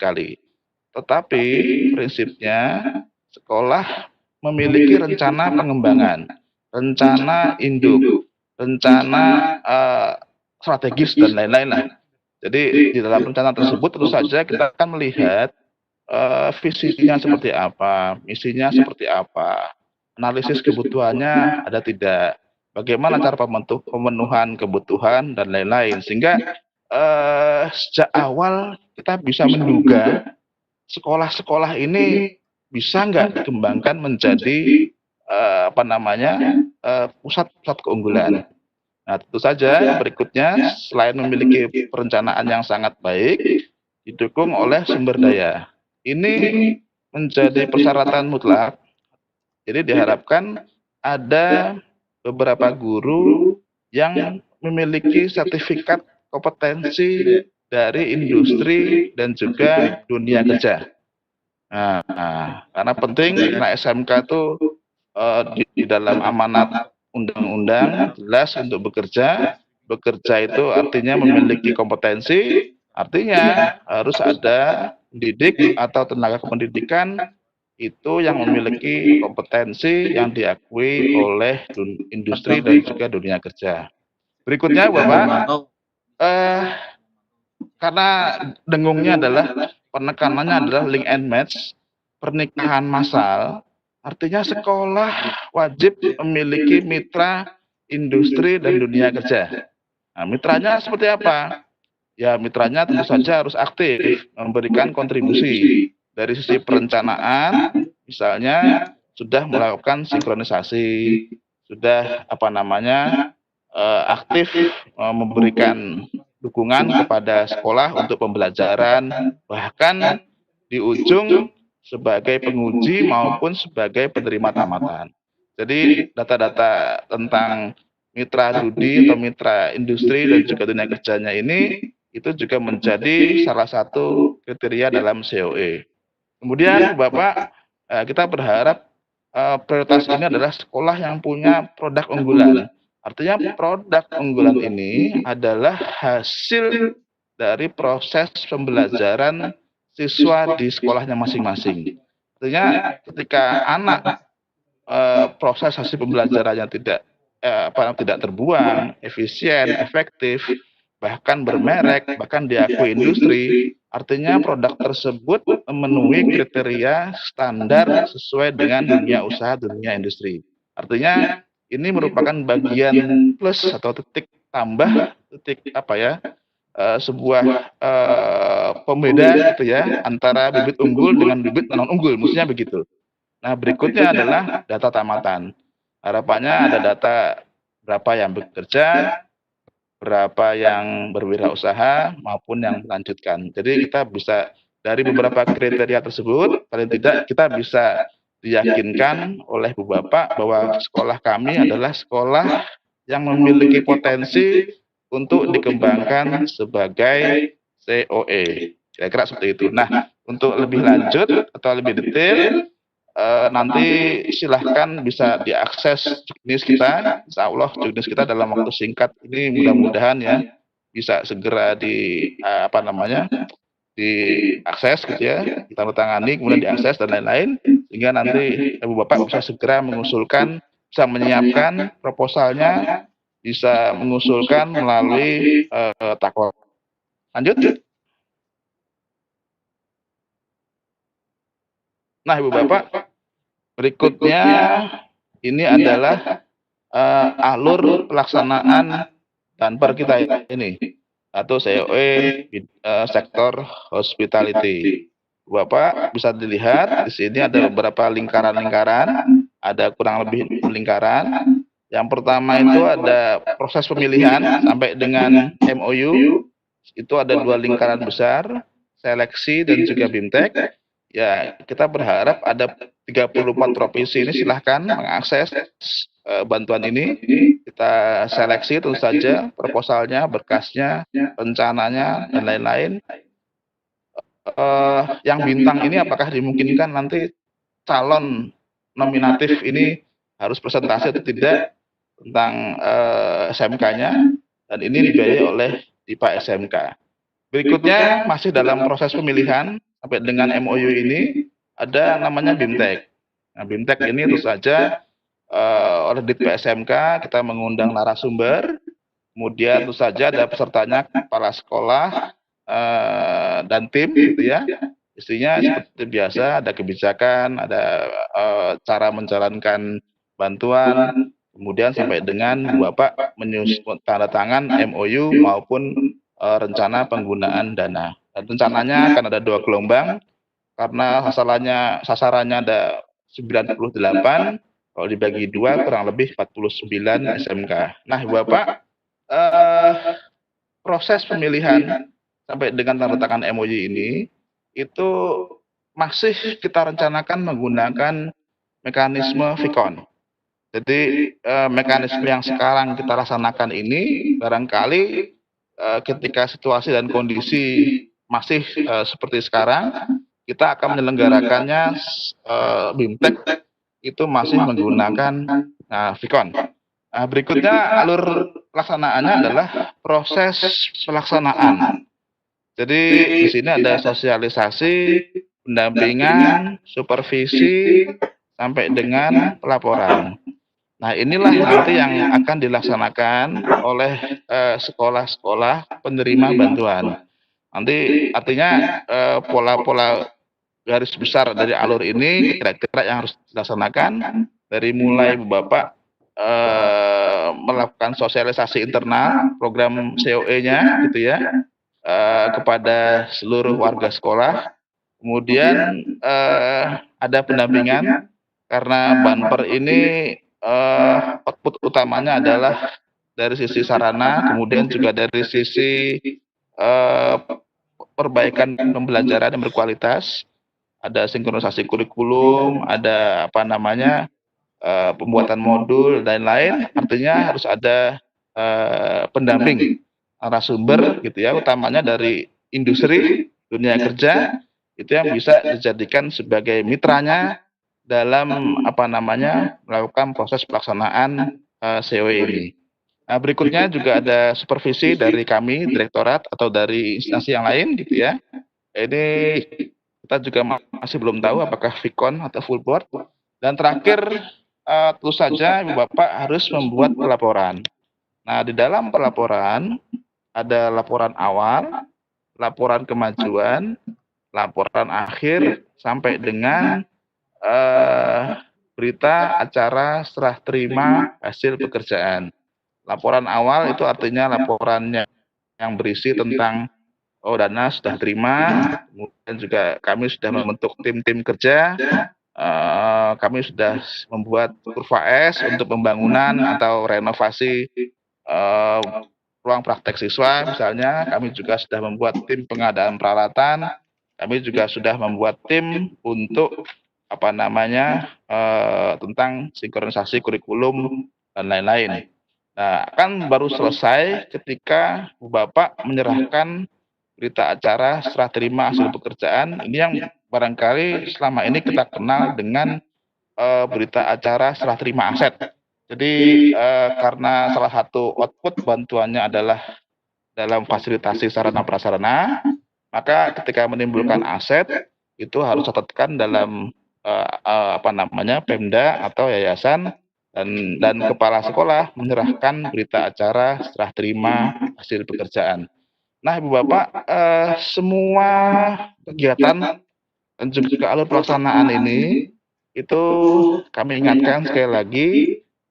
sekali. Tetapi prinsipnya sekolah memiliki rencana pengembangan, rencana induk, rencana strategis dan lain-lain lah. Jadi di dalam rencana tersebut tentu saja kita akan melihat visinya seperti apa, misinya seperti apa, analisis kebutuhannya ada tidak, bagaimana cara pemenuhan kebutuhan dan lain-lain. Sehingga sejak awal kita bisa menduga sekolah-sekolah ini bisa nggak dikembangkan menjadi pusat-pusat keunggulan. Nah, tentu saja berikutnya selain memiliki perencanaan yang sangat baik, didukung oleh sumber daya. Ini menjadi persyaratan mutlak. Jadi diharapkan ada beberapa guru yang memiliki sertifikat kompetensi dari industri dan juga dunia kerja. Nah, karena penting, karena SMK itu di dalam amanat undang-undang jelas untuk bekerja. Bekerja itu artinya memiliki kompetensi, artinya harus ada pendidik atau tenaga kependidikan itu yang memiliki kompetensi yang diakui oleh industri dan juga dunia kerja. Berikutnya, Bapak, karena dengungnya adalah penekanannya adalah link and match, pernikahan massal, artinya sekolah wajib memiliki mitra industri dan dunia kerja. Nah, mitranya seperti apa? Ya, mitranya tentu saja harus aktif, memberikan kontribusi dari sisi perencanaan, misalnya sudah melakukan sinkronisasi, sudah aktif memberikan dukungan kepada sekolah untuk pembelajaran, bahkan di ujung sebagai penguji maupun sebagai penerima tamatan. Jadi data-data tentang mitra studi atau mitra industri dan juga dunia kerjanya ini itu juga menjadi salah satu kriteria dalam COE. Kemudian Bapak, kita berharap prioritas ini adalah sekolah yang punya produk unggulan. Artinya produk unggulan ini adalah hasil dari proses pembelajaran siswa di sekolahnya masing-masing. Artinya ketika anak proses hasil pembelajarannya tidak terbuang, efisien, efektif, bahkan bermerek, bahkan diakui industri, artinya produk tersebut memenuhi kriteria standar sesuai dengan dunia usaha, dunia industri. Artinya ini merupakan bagian plus atau titik tambah, sebuah pembeda gitu ya antara bibit unggul dengan bibit non unggul, maksudnya begitu. Nah, berikutnya adalah data tamatan. Harapannya ada data berapa yang bekerja, berapa yang berwirausaha maupun yang melanjutkan. Jadi kita bisa dari beberapa kriteria tersebut, paling tidak kita bisa diyakinkan oleh Bu Bapak bahwa sekolah kami adalah sekolah yang memiliki potensi untuk dikembangkan sebagai COE. Kira-kira seperti itu. Nah, untuk lebih lanjut atau lebih detail, nanti silahkan bisa diakses juknis kita, insya Allah juknis kita dalam waktu singkat ini mudah-mudahan ya bisa segera diakses gitu ya, ditandatangani kemudian diakses dan lain-lain, sehingga nanti Ibu Bapak bisa segera mengusulkan, bisa menyiapkan proposalnya, bisa mengusulkan melalui takwa. Lanjut. Nah, Ibu Bapak, berikutnya ini adalah alur pelaksanaan Danper kita ini atau COE sektor hospitality. Bapak bisa dilihat di sini ada beberapa lingkaran-lingkaran, ada kurang lebih 6 lingkaran. Yang pertama itu ada proses pemilihan sampai dengan MOU, itu ada 2 lingkaran besar, seleksi dan juga BIMTEK. Ya, kita berharap ada 34 provinsi ini silahkan mengakses bantuan ini. Kita seleksi tentu saja proposalnya, berkasnya, rencananya, dan lain-lain. Yang bintang ini apakah dimungkinkan nanti calon nominatif ini harus presentasi atau tidak tentang SMK-nya, dan ini dibiayai oleh DIPA SMK. Berikutnya masih dalam proses pemilihan, sampai dengan MOU ini ada namanya BIMTEK. Nah, BIMTEK ini tentu saja oleh Dit PSMK kita mengundang narasumber, kemudian tentu saja ada pesertanya kepala sekolah dan tim gitu ya. Isinya seperti biasa, ada kebijakan, ada cara menjalankan bantuan, kemudian sampai dengan Bapak menyusun tanda tangan MOU maupun rencana penggunaan dana. Dan rencananya akan ada 2 gelombang karena sasarannya ada 98, kalau dibagi 2 kurang lebih 49 SMK. Nah, Bapak, proses pemilihan sampai dengan tanda tangan MOU ini itu masih kita rencanakan menggunakan mekanisme Vicon. Jadi mekanisme yang sekarang kita laksanakan ini barangkali ketika situasi dan kondisi masih seperti sekarang, kita akan menyelenggarakannya BIMTEK itu masih menggunakan Vicon. Nah, berikutnya alur pelaksanaannya adalah proses pelaksanaan. Jadi di sini ada sosialisasi, pendampingan, supervisi, sampai dengan pelaporan. Nah, inilah nanti yang akan dilaksanakan oleh sekolah-sekolah penerima bantuan. Nanti artinya pola-pola garis besar dari alur ini kira-kira yang harus dilaksanakan dari mulai Bapak melakukan sosialisasi internal program COE-nya gitu ya kepada seluruh warga sekolah. Kemudian ada pendampingan karena Banper ini output utamanya adalah dari sisi sarana, kemudian juga dari sisi perbaikan pembelajaran yang berkualitas. Ada sinkronisasi kurikulum, ada pembuatan modul dan lain-lain. Artinya harus ada pendamping narasumber gitu ya, utamanya dari industri, dunia kerja, itu yang bisa dijadikan sebagai mitranya dalam melakukan proses pelaksanaan COE ini. Nah, berikutnya juga ada supervisi dari kami, direktorat atau dari instansi yang lain gitu ya. Ini kita juga masih belum tahu apakah Vicon atau full board. Dan terakhir tentu saja Ibu Bapak harus membuat pelaporan. Nah, di dalam pelaporan ada laporan awal, laporan kemajuan, laporan akhir, sampai dengan berita acara serah terima hasil pekerjaan. Laporan awal itu artinya laporannya yang berisi tentang dana sudah terima, kemudian juga kami sudah membentuk tim-tim kerja, kami sudah membuat kurva S untuk pembangunan atau renovasi ruang praktek siswa misalnya. Kami juga sudah membuat tim pengadaan peralatan, kami juga sudah membuat tim untuk tentang sinkronisasi kurikulum dan lain-lain. Nah, akan baru selesai ketika Bapak menyerahkan berita acara serah terima hasil pekerjaan. Ini yang barangkali selama ini kita kenal dengan berita acara serah terima aset. Jadi karena salah satu output bantuannya adalah dalam fasilitasi sarana prasarana, maka ketika menimbulkan aset itu harus catatkan dalam Pemda atau yayasan, dan kepala sekolah menyerahkan berita acara serah terima hasil pekerjaan. Nah, Ibu Bapak, semua kegiatan dan juga alur pelaksanaan ini itu kami ingatkan sekali lagi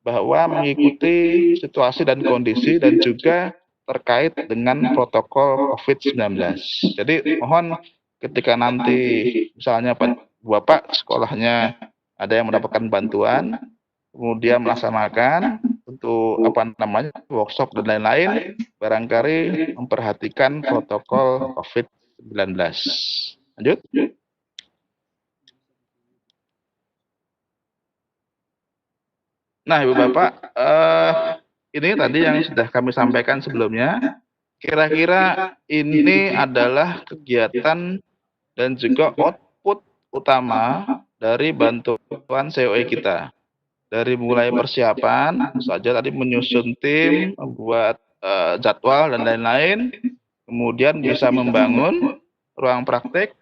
bahwa mengikuti situasi dan kondisi dan juga terkait dengan protokol COVID-19. Jadi mohon ketika nanti misalnya Bapak sekolahnya ada yang mendapatkan bantuan, kemudian melaksanakan untuk workshop dan lain-lain, barangkali memperhatikan protokol COVID-19. Lanjut. Nah, Ibu Bapak, ini tadi yang sudah kami sampaikan sebelumnya. Kira-kira ini adalah kegiatan dan juga output utama dari bantuan COE kita. Dari mulai persiapan, saja tadi menyusun tim, membuat jadwal dan lain-lain, kemudian bisa membangun ruang praktek,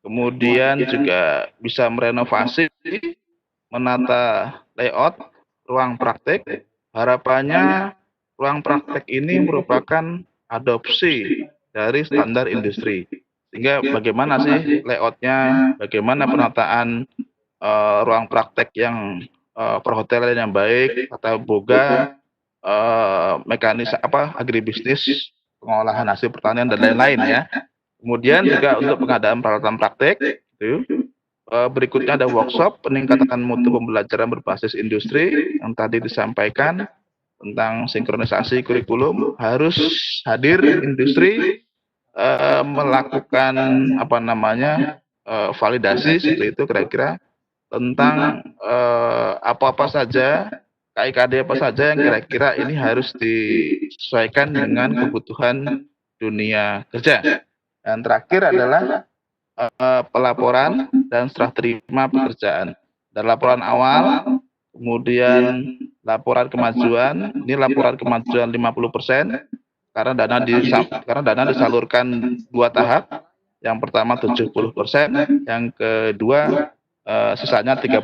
kemudian juga bisa merenovasi, menata layout ruang praktek. Harapannya ruang praktek ini merupakan adopsi dari standar industri. Sehingga bagaimana sih layoutnya, bagaimana penataan ruang praktek yang perhotelan yang baik atau boga mekanis agribisnis, pengolahan hasil pertanian dan lain-lain ya. Kemudian juga untuk pengadaan peralatan praktek, gitu. Berikutnya ada workshop peningkatan mutu pembelajaran berbasis industri yang tadi disampaikan tentang sinkronisasi kurikulum, harus hadir industri melakukan validasi seperti itu kira-kira tentang apa-apa saja, KIKD apa saja yang kira-kira ini harus disesuaikan dengan kebutuhan dunia kerja. Dan terakhir adalah pelaporan dan serah terima pekerjaan. Dan laporan awal, kemudian laporan kemajuan, ini laporan kemajuan 50%, karena dana disalurkan 2 tahap. Yang pertama 70%, yang kedua sisanya 30%.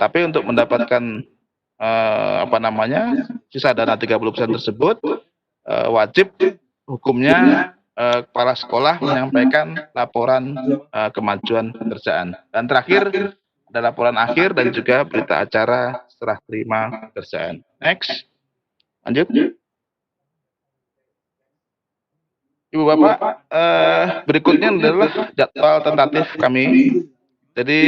Tapi untuk mendapatkan sisa dana 30% tersebut, wajib hukumnya kepala sekolah menyampaikan laporan kemajuan pekerjaan. Dan terakhir ada laporan akhir dan juga berita acara serah terima pekerjaan. Next, lanjut. Ibu Bapak, berikutnya adalah jadwal tentatif kami. Jadi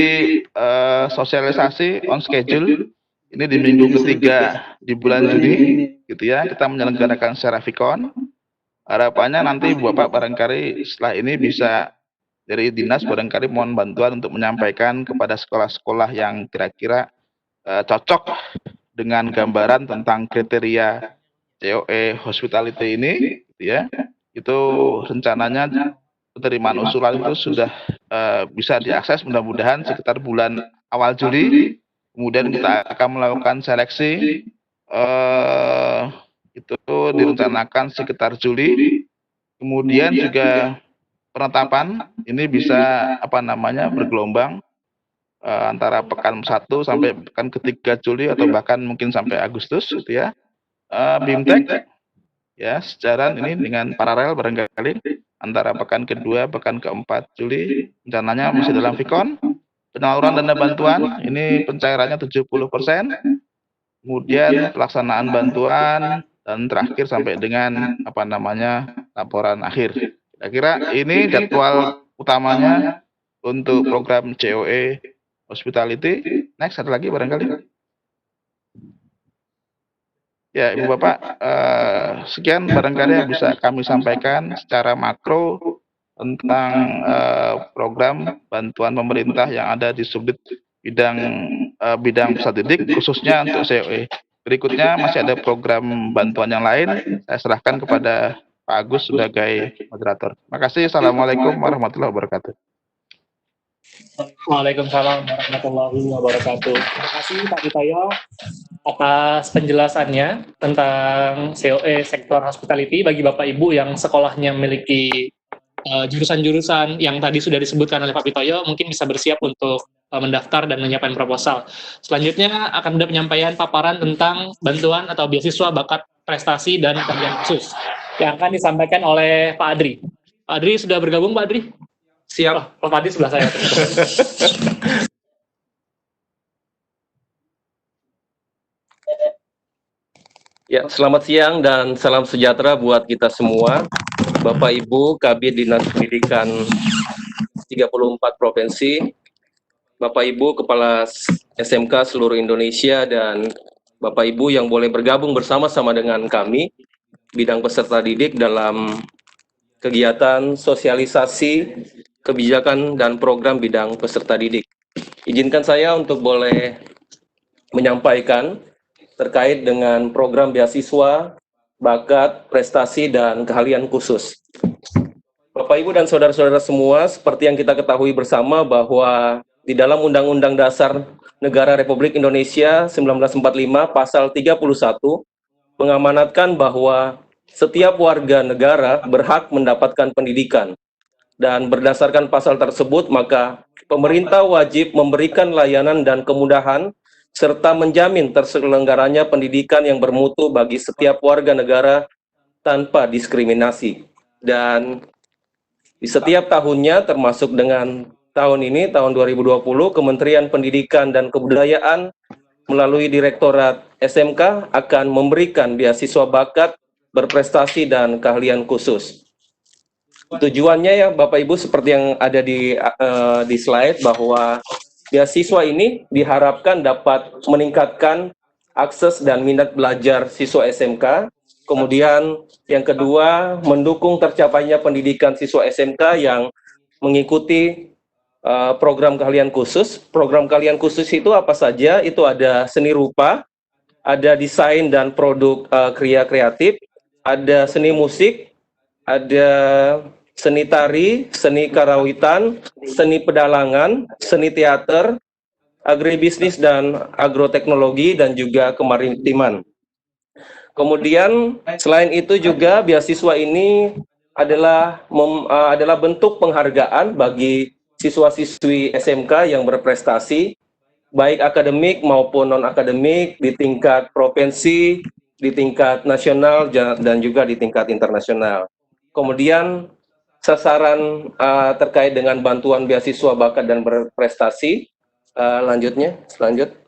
sosialisasi on schedule ini di minggu ketiga di bulan Juni, gitu ya. Kita menyelenggarakan secara Vicon. Harapannya nanti Ibu Bapak barangkali setelah ini bisa dari dinas barangkali mohon bantuan untuk menyampaikan kepada sekolah-sekolah yang kira-kira cocok dengan gambaran tentang kriteria COE Hospitality ini, gitu ya. Itu rencananya penerimaan usulan itu sudah bisa diakses mudah-mudahan sekitar bulan awal Juli. Kemudian kita akan melakukan seleksi, itu direncanakan sekitar Juli. Kemudian juga penetapan ini bisa bergelombang antara pekan 1 sampai pekan ketiga Juli atau bahkan mungkin sampai Agustus, gitu ya. BIMTEK ya sejalan ini dengan paralel barangkali antara pekan kedua, pekan keempat Juli, rencananya masih dalam Vicon. Penyaluran dana bantuan ini pencairannya 70%, kemudian pelaksanaan bantuan, dan terakhir sampai dengan laporan akhir. Kira-kira ini jadwal utamanya untuk program COE Hospitality. Next, ada lagi barangkali. Ya, Ibu Bapak, sekian barangkali yang bisa kami sampaikan secara makro tentang program bantuan pemerintah yang ada di subdit bidang pusat didik, khususnya untuk COE. Berikutnya masih ada program bantuan yang lain, saya serahkan kepada Pak Agus sebagai moderator. Terima kasih. Assalamualaikum warahmatullahi wabarakatuh. Waalaikumsalam warahmatullahi wabarakatuh. Terima kasih Pak Ditayo atas penjelasannya tentang COE sektor hospitality bagi Bapak Ibu yang sekolahnya memiliki jurusan-jurusan yang tadi sudah disebutkan oleh Pak Bitoyo, mungkin bisa bersiap untuk mendaftar dan menyiapkan proposal. Selanjutnya akan ada penyampaian paparan tentang bantuan atau beasiswa bakat prestasi dan keahlian khusus yang akan disampaikan oleh Pak Adri. Pak Adri sudah bergabung, Pak Adri? Siap. Pak Adri sebelah saya. Ya, selamat siang dan salam sejahtera buat kita semua. Bapak Ibu Kabid Dinas Pendidikan 34 Provinsi, Bapak Ibu Kepala SMK seluruh Indonesia, dan Bapak Ibu yang boleh bergabung bersama-sama dengan kami, bidang peserta didik dalam kegiatan sosialisasi, kebijakan, dan program bidang peserta didik. Izinkan saya untuk boleh menyampaikan terkait dengan program beasiswa, bakat, prestasi, dan keahlian khusus. Bapak, Ibu, dan saudara-saudara semua, seperti yang kita ketahui bersama bahwa di dalam Undang-Undang Dasar Negara Republik Indonesia 1945 Pasal 31 mengamanatkan bahwa setiap warga negara berhak mendapatkan pendidikan Dan berdasarkan pasal tersebut, maka pemerintah wajib memberikan layanan dan kemudahan serta menjamin terselenggaranya pendidikan yang bermutu bagi setiap warga negara tanpa diskriminasi. Dan di setiap tahunnya, termasuk dengan tahun ini, tahun 2020, Kementerian Pendidikan dan Kebudayaan melalui Direktorat SMK akan memberikan beasiswa bakat, berprestasi, dan keahlian khusus. Tujuannya ya Bapak Ibu seperti yang ada di slide, bahwa beasiswa ini diharapkan dapat meningkatkan akses dan minat belajar siswa SMK. Kemudian yang kedua, mendukung tercapainya pendidikan siswa SMK yang mengikuti program keahlian khusus. Program keahlian khusus itu apa saja? Itu ada seni rupa, ada desain dan produk kriya kreatif, ada seni musik, ada seni tari, seni karawitan, seni pedalangan, seni teater, agribisnis dan agroteknologi, dan juga kemaritiman. Kemudian selain itu juga beasiswa ini adalah bentuk penghargaan bagi siswa-siswi SMK yang berprestasi, baik akademik maupun non-akademik, di tingkat provinsi, di tingkat nasional, dan juga di tingkat internasional. Kemudian sasaran terkait dengan bantuan beasiswa bakat dan berprestasi, selanjut.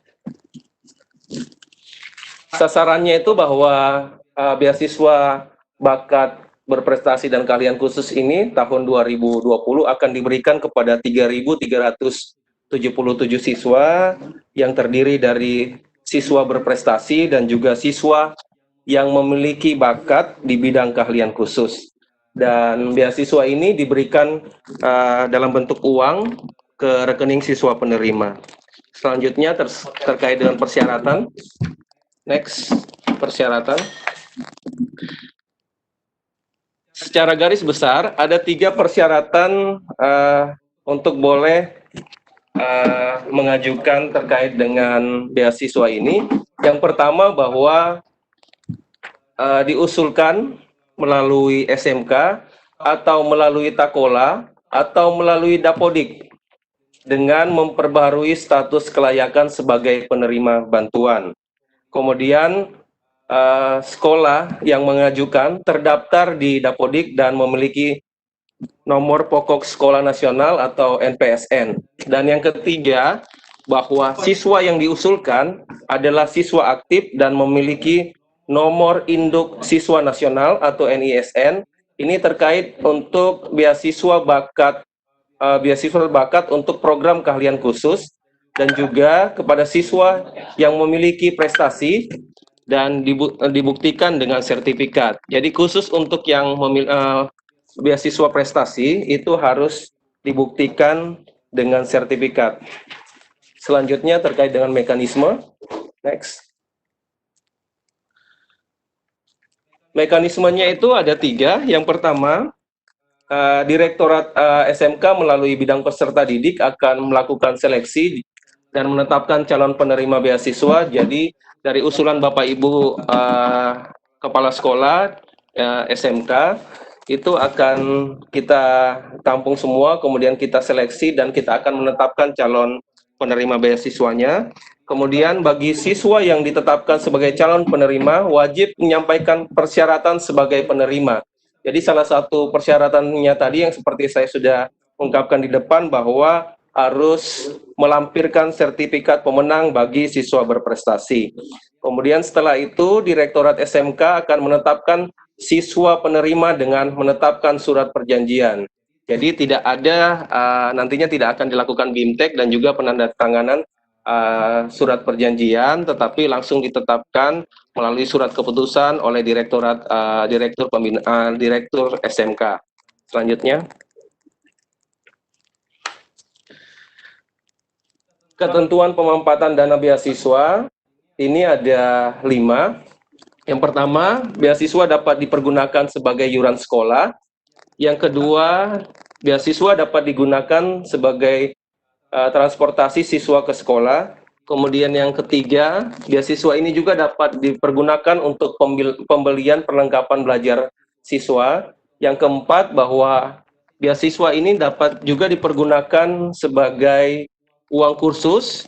Sasarannya itu bahwa beasiswa bakat, berprestasi, dan keahlian khusus ini tahun 2020 akan diberikan kepada 3.377 siswa yang terdiri dari siswa berprestasi dan juga siswa yang memiliki bakat di bidang keahlian khusus. Dan beasiswa ini diberikan dalam bentuk uang ke rekening siswa penerima. Selanjutnya terkait dengan persyaratan. Next, persyaratan. Secara garis besar ada 3 persyaratan untuk boleh mengajukan terkait dengan beasiswa ini. Yang pertama, bahwa diusulkan melalui SMK atau melalui Takola atau melalui Dapodik dengan memperbaharui status kelayakan sebagai penerima bantuan. Kemudian sekolah yang mengajukan terdaftar di Dapodik dan memiliki nomor pokok sekolah nasional atau NPSN. Dan yang ketiga, bahwa siswa yang diusulkan adalah siswa aktif dan memiliki nomor induk siswa nasional atau NISN. Ini terkait untuk beasiswa bakat untuk program keahlian khusus, dan juga kepada siswa yang memiliki prestasi dan dibuktikan dengan sertifikat. Jadi khusus untuk yang beasiswa prestasi itu harus dibuktikan dengan sertifikat. Selanjutnya terkait dengan mekanisme. Next. Mekanismenya itu ada 3. Yang pertama, Direktorat SMK melalui bidang peserta didik akan melakukan seleksi dan menetapkan calon penerima beasiswa. Jadi dari usulan Bapak Ibu Kepala Sekolah SMK itu akan kita tampung semua, kemudian kita seleksi dan kita akan menetapkan calon penerima beasiswanya. Kemudian bagi siswa yang ditetapkan sebagai calon penerima wajib menyampaikan persyaratan sebagai penerima. Jadi salah satu persyaratannya tadi yang seperti saya sudah ungkapkan di depan, bahwa harus melampirkan sertifikat pemenang bagi siswa berprestasi. Kemudian setelah itu Direktorat SMK akan menetapkan siswa penerima dengan menetapkan surat perjanjian. Jadi tidak ada, nantinya tidak akan dilakukan BIMTEK dan juga penandatanganan surat perjanjian, tetapi langsung ditetapkan melalui surat keputusan oleh Direktur SMK. Selanjutnya, ketentuan pemampatan dana beasiswa ini ada 5. Yang pertama, beasiswa dapat dipergunakan sebagai iuran sekolah. Yang kedua, beasiswa dapat digunakan sebagai transportasi siswa ke sekolah. Kemudian yang ketiga, beasiswa ini juga dapat dipergunakan untuk pembelian perlengkapan belajar siswa. Yang keempat, bahwa beasiswa ini dapat juga dipergunakan sebagai uang kursus,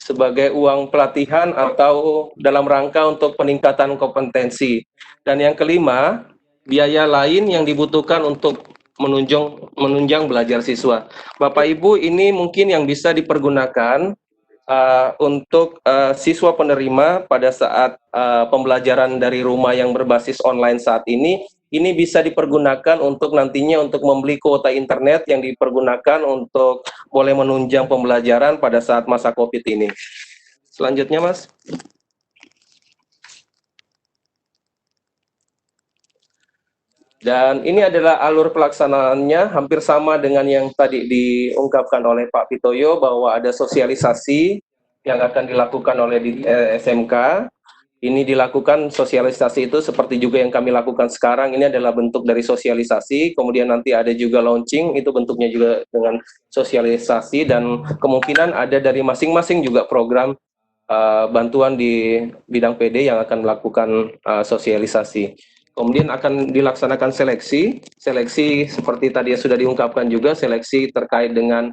sebagai uang pelatihan atau dalam rangka untuk peningkatan kompetensi. Dan yang kelima, biaya lain yang dibutuhkan untuk menunjang belajar siswa. Bapak Ibu, ini mungkin yang bisa dipergunakan untuk siswa penerima pada saat pembelajaran dari rumah yang berbasis online saat ini bisa dipergunakan untuk nantinya untuk membeli kuota internet yang dipergunakan untuk boleh menunjang pembelajaran pada saat masa COVID ini. Selanjutnya, Mas. Dan ini adalah alur pelaksanaannya, hampir sama dengan yang tadi diungkapkan oleh Pak Pitoyo, bahwa ada sosialisasi yang akan dilakukan oleh SMK. Ini dilakukan sosialisasi itu seperti juga yang kami lakukan sekarang, ini adalah bentuk dari sosialisasi, kemudian nanti ada juga launching, itu bentuknya juga dengan sosialisasi, dan kemungkinan ada dari masing-masing juga program bantuan di bidang PD yang akan melakukan sosialisasi. Kemudian akan dilaksanakan seleksi seperti tadi sudah diungkapkan juga, seleksi terkait dengan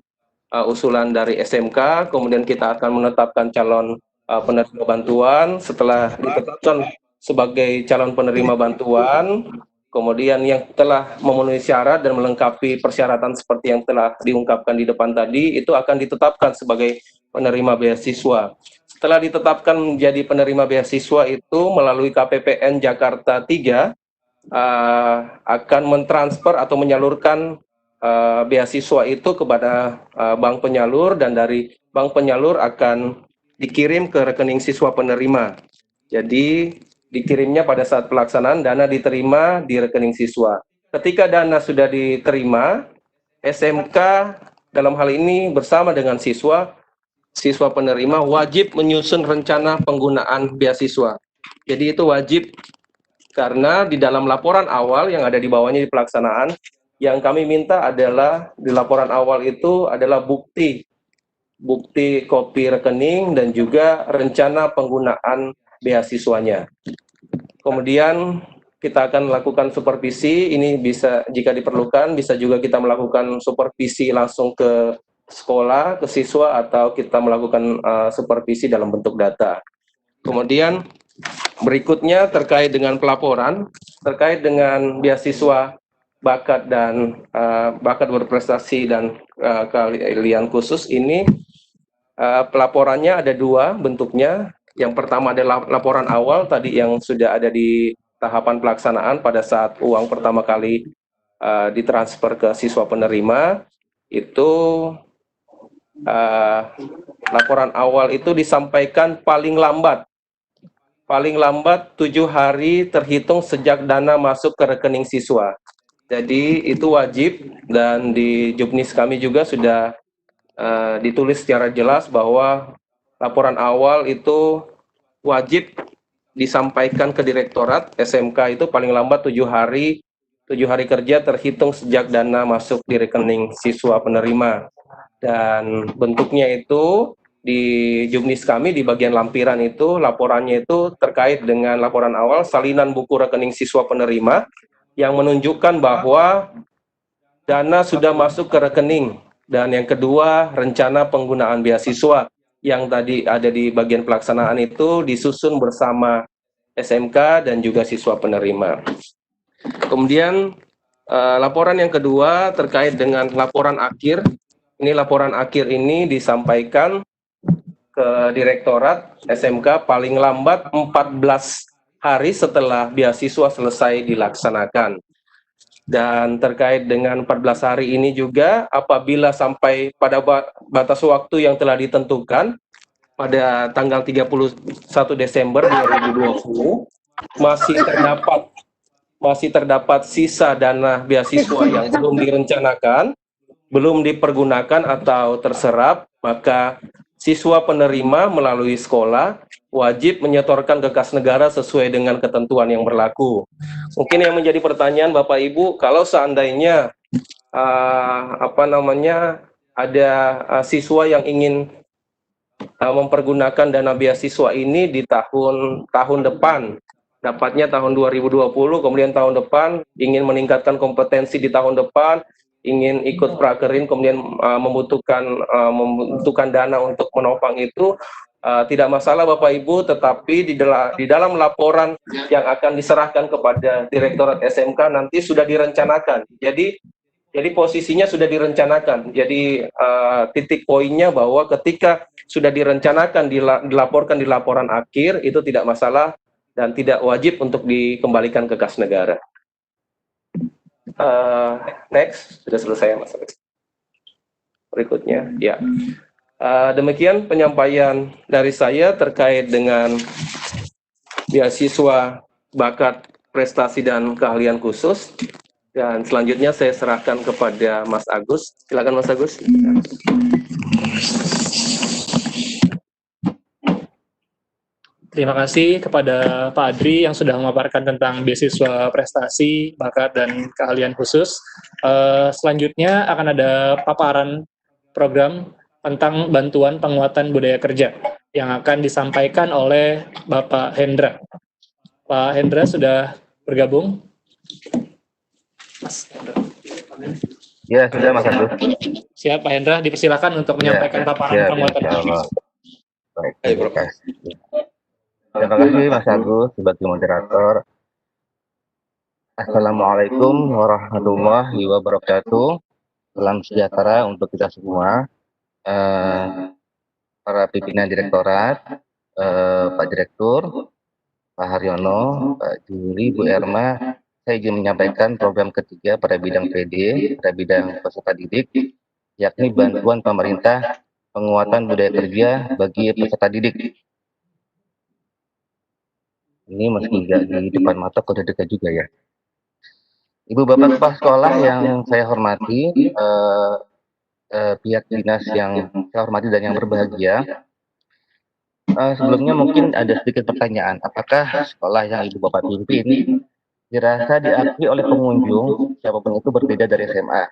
usulan dari SMK, kemudian kita akan menetapkan calon penerima bantuan. Setelah ditetapkan sebagai calon penerima bantuan, kemudian yang telah memenuhi syarat dan melengkapi persyaratan seperti yang telah diungkapkan di depan tadi, itu akan ditetapkan sebagai penerima beasiswa. Setelah ditetapkan menjadi penerima beasiswa itu melalui KPPN Jakarta 3 akan mentransfer atau menyalurkan beasiswa itu kepada bank penyalur, dan dari bank penyalur akan dikirim ke rekening siswa penerima. Jadi dikirimnya pada saat pelaksanaan, dana diterima di rekening siswa. Ketika dana sudah diterima, SMK dalam hal ini bersama dengan siswa penerima wajib menyusun rencana penggunaan beasiswa. Jadi itu wajib, karena di dalam laporan awal yang ada di bawahnya di pelaksanaan, yang kami minta adalah di laporan awal itu adalah bukti kopi rekening dan juga rencana penggunaan beasiswanya. Kemudian kita akan melakukan supervisi, ini bisa jika diperlukan, bisa juga kita melakukan supervisi langsung ke sekolah, ke siswa, atau kita melakukan supervisi dalam bentuk data. Kemudian berikutnya terkait dengan pelaporan, terkait dengan beasiswa bakat dan bakat berprestasi dan keahlian khusus ini, pelaporannya ada dua bentuknya. Yang pertama adalah laporan awal tadi yang sudah ada di tahapan pelaksanaan pada saat uang pertama kali ditransfer ke siswa penerima. Itu laporan awal itu disampaikan paling lambat 7 hari terhitung sejak dana masuk ke rekening siswa. Jadi itu wajib, dan di Jubnis kami juga sudah ditulis secara jelas bahwa laporan awal itu wajib disampaikan ke Direktorat SMK itu paling lambat 7 hari kerja terhitung sejak dana masuk di rekening siswa penerima. Dan bentuknya itu di Jubnis kami di bagian lampiran itu, laporannya itu terkait dengan laporan awal, salinan buku rekening siswa penerima yang menunjukkan bahwa dana sudah masuk ke rekening, dan yang kedua rencana penggunaan beasiswa yang tadi ada di bagian pelaksanaan itu disusun bersama SMK dan juga siswa penerima. Kemudian laporan yang kedua terkait dengan laporan akhir. Ini laporan akhir ini disampaikan ke Direktorat SMK paling lambat 14 hari setelah beasiswa selesai dilaksanakan. Dan terkait dengan 14 hari ini juga, apabila sampai pada batas waktu yang telah ditentukan pada tanggal 31 Desember 2020 masih terdapat sisa dana beasiswa yang belum direncanakan, belum dipergunakan atau terserap, maka siswa penerima melalui sekolah wajib menyetorkan ke kas negara sesuai dengan ketentuan yang berlaku. Mungkin yang menjadi pertanyaan Bapak Ibu, kalau seandainya ada siswa yang ingin mempergunakan dana beasiswa ini di tahun depan, dapatnya tahun 2020, kemudian tahun depan ingin meningkatkan kompetensi di tahun depan, ingin ikut prakerin kemudian membutuhkan dana untuk menopang itu, tidak masalah Bapak Ibu, tetapi di dalam laporan yang akan diserahkan kepada Direktorat SMK nanti sudah direncanakan. Jadi posisinya sudah direncanakan. Jadi titik poinnya bahwa ketika sudah direncanakan dilaporkan di laporan akhir itu tidak masalah dan tidak wajib untuk dikembalikan ke kas negara. Next, sudah selesai Mas. Berikutnya, ya. Demikian penyampaian dari saya terkait dengan beasiswa bakat prestasi dan keahlian khusus. Dan selanjutnya saya serahkan kepada Mas Agus. Silakan Mas Agus. Terima kasih kepada Pak Adri yang sudah memaparkan tentang beasiswa prestasi, bakat, dan keahlian khusus. Selanjutnya akan ada paparan program tentang bantuan penguatan budaya kerja yang akan disampaikan oleh Bapak Hendra. Pak Hendra sudah bergabung? Mas Hendra. Ya, sudah Mas Agus. Siap Pak Hendra, dipersilakan untuk menyampaikan paparan penguatan. Baik, terima kasih. Terima kasih Mas Agus sebagai moderator. Assalamualaikum warahmatullahi wabarakatuh. Salam sejahtera untuk kita semua. Para pimpinan direktorat, Pak Direktur, Pak Haryono, Pak Juli, Bu Erma, saya ingin menyampaikan program ketiga pada bidang PD, pada bidang peserta didik, yakni bantuan pemerintah penguatan budaya kerja bagi peserta didik. Ini meski nggak di depan mata, kode dekat juga ya. Ibu Bapak Kepala Sekolah yang saya hormati, pihak dinas yang saya hormati dan yang berbahagia, sebelumnya mungkin ada sedikit pertanyaan. Apakah sekolah yang Ibu Bapak pimpin dirasa diakui oleh pengunjung, siapapun itu berbeda dari SMA?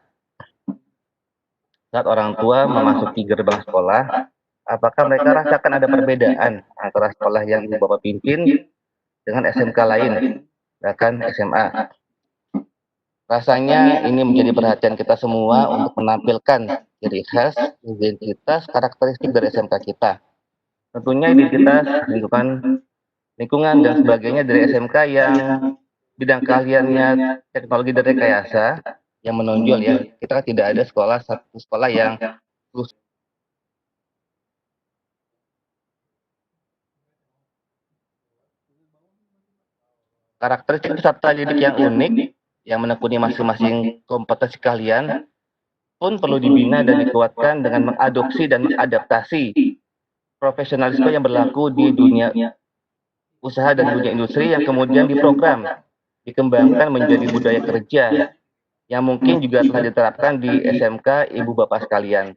Saat orang tua memasuki gerbang sekolah, apakah mereka rasakan ada perbedaan antara sekolah yang Ibu Bapak pimpin dengan SMK lain, bahkan SMA? Rasanya ini menjadi perhatian kita semua untuk menampilkan ciri khas, identitas, karakteristik dari SMK kita. Tentunya identitas lingkungan dan sebagainya dari SMK yang bidang keahliannya teknologi dan rekayasa yang menonjol ya. Kita tidak ada satu sekolah yang karakteristik peserta didik yang unik, yang menekuni masing-masing kompetensi keahlian, pun perlu dibina dan dikuatkan dengan mengadopsi dan mengadaptasi profesionalisme yang berlaku di dunia usaha dan dunia industri yang kemudian diprogram, dikembangkan menjadi budaya kerja yang mungkin juga telah diterapkan di SMK Ibu Bapak sekalian.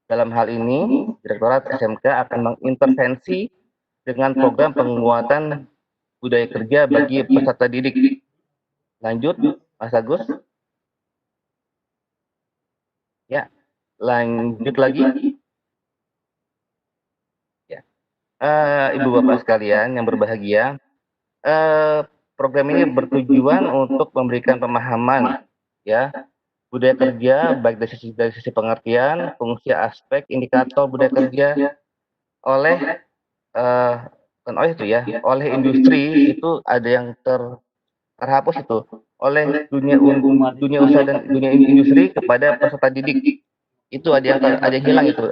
Dalam hal ini, Direktorat SMK akan mengintervensi dengan program penguatan budaya kerja bagi peserta didik. Lanjut, Mas Agus. Ya, lanjut lagi. Ya, Ibu Bapak sekalian yang berbahagia, program ini bertujuan untuk memberikan pemahaman, ya, budaya kerja baik dari sisi pengertian, fungsi, aspek, indikator budaya kerja oleh oleh industri itu ada yang terhapus itu oleh dunia usaha dan dunia industri kepada peserta didik. Itu ada yang hilang itu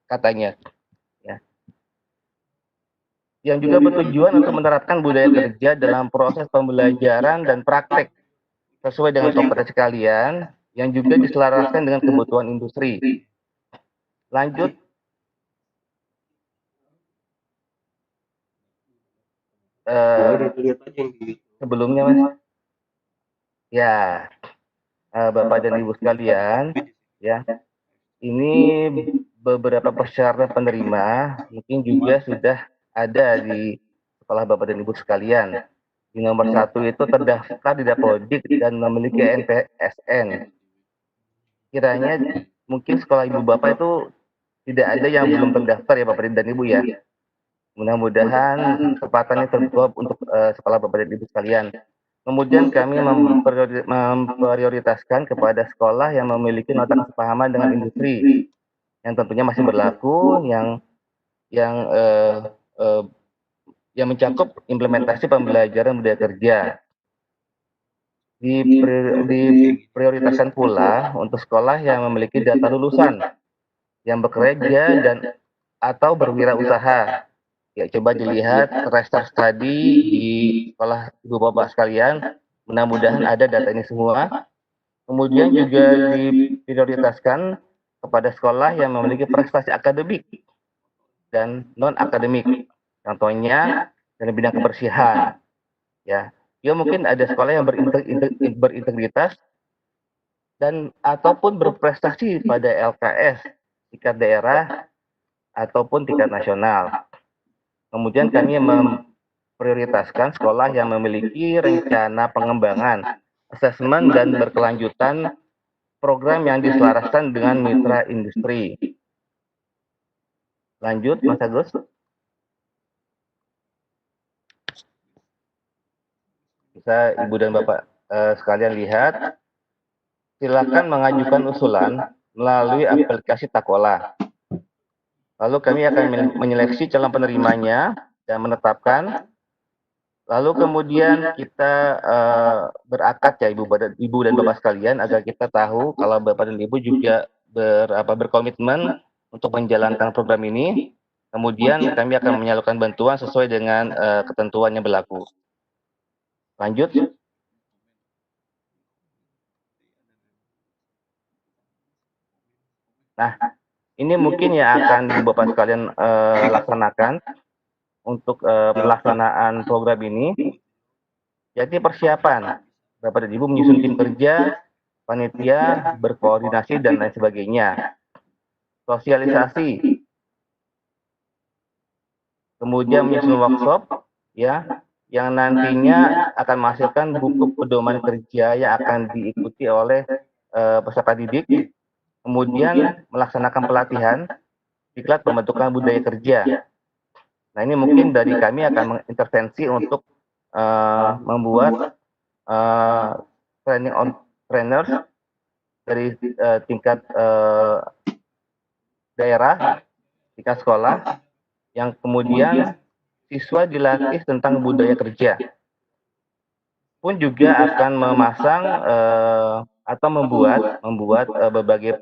katanya ya. Yang juga bertujuan untuk menerapkan budaya kerja dalam proses pembelajaran dan praktek sesuai dengan kompetensi kalian yang juga diselaraskan dengan kebutuhan industri. Lanjut. Sebelumnya Mas, ya, Bapak dan Ibu sekalian, ya, ini beberapa persyaratan penerima mungkin juga sudah ada di sekolah Bapak dan Ibu sekalian. Di nomor 1 itu terdaftar di Dapodik dan memiliki NPSN. Kiranya mungkin sekolah Ibu Bapak itu tidak ada yang belum terdaftar ya Bapak dan Ibu ya. Mudah-mudahan kesempatannya terbuka untuk sekolah Bapak dan Ibu sekalian. Kemudian kami memprioritaskan kepada sekolah yang memiliki nota kesepahaman dengan industri, yang tentunya masih berlaku, yang eh, eh, yang mencakup implementasi pembelajaran budaya kerja. Diprioritaskan pula untuk sekolah yang memiliki data lulusan yang bekerja dan atau berwirausaha. Ya, coba dilihat restart study di sekolah ibu bapak sekalian. Mudah-mudahan ada data ini semua. Kemudian juga diprioritaskan kepada sekolah yang memiliki prestasi akademik dan non akademik. Contohnya dari bidang kebersihan. Ya, mungkin ada sekolah yang berintegritas dan ataupun berprestasi pada LKS tingkat daerah ataupun tingkat nasional. Kemudian kami memprioritaskan sekolah yang memiliki rencana pengembangan, asesmen dan berkelanjutan program yang diselaraskan dengan mitra industri. Lanjut, Mas Agus. Bisa Ibu dan Bapak sekalian lihat, silakan mengajukan usulan melalui aplikasi Takola. Lalu kami akan menyeleksi calon penerimanya dan menetapkan. Lalu kemudian kita berakad ya Ibu dan Bapak sekalian agar kita tahu kalau Bapak dan Ibu juga berkomitmen untuk menjalankan program ini. Kemudian kami akan menyalurkan bantuan sesuai dengan ketentuan yang berlaku. Lanjut. Nah, ini mungkin yang akan Ibu Bapak sekalian laksanakan untuk pelaksanaan program ini. Jadi persiapan, Bapak dan Ibu menyusun tim kerja, panitia, berkoordinasi, dan lain sebagainya. Sosialisasi, kemudian menyusun workshop, ya, yang nantinya akan menghasilkan buku pedoman kerja yang akan diikuti oleh peserta didik, kemudian melaksanakan pelatihan, diklat pembentukan budaya kerja. Nah, ini mungkin dari kami akan mengintervensi untuk membuat training on trainers dari tingkat daerah, tingkat sekolah, yang kemudian siswa dilatih tentang budaya kerja. Pun juga akan memasang atau membuat berbagai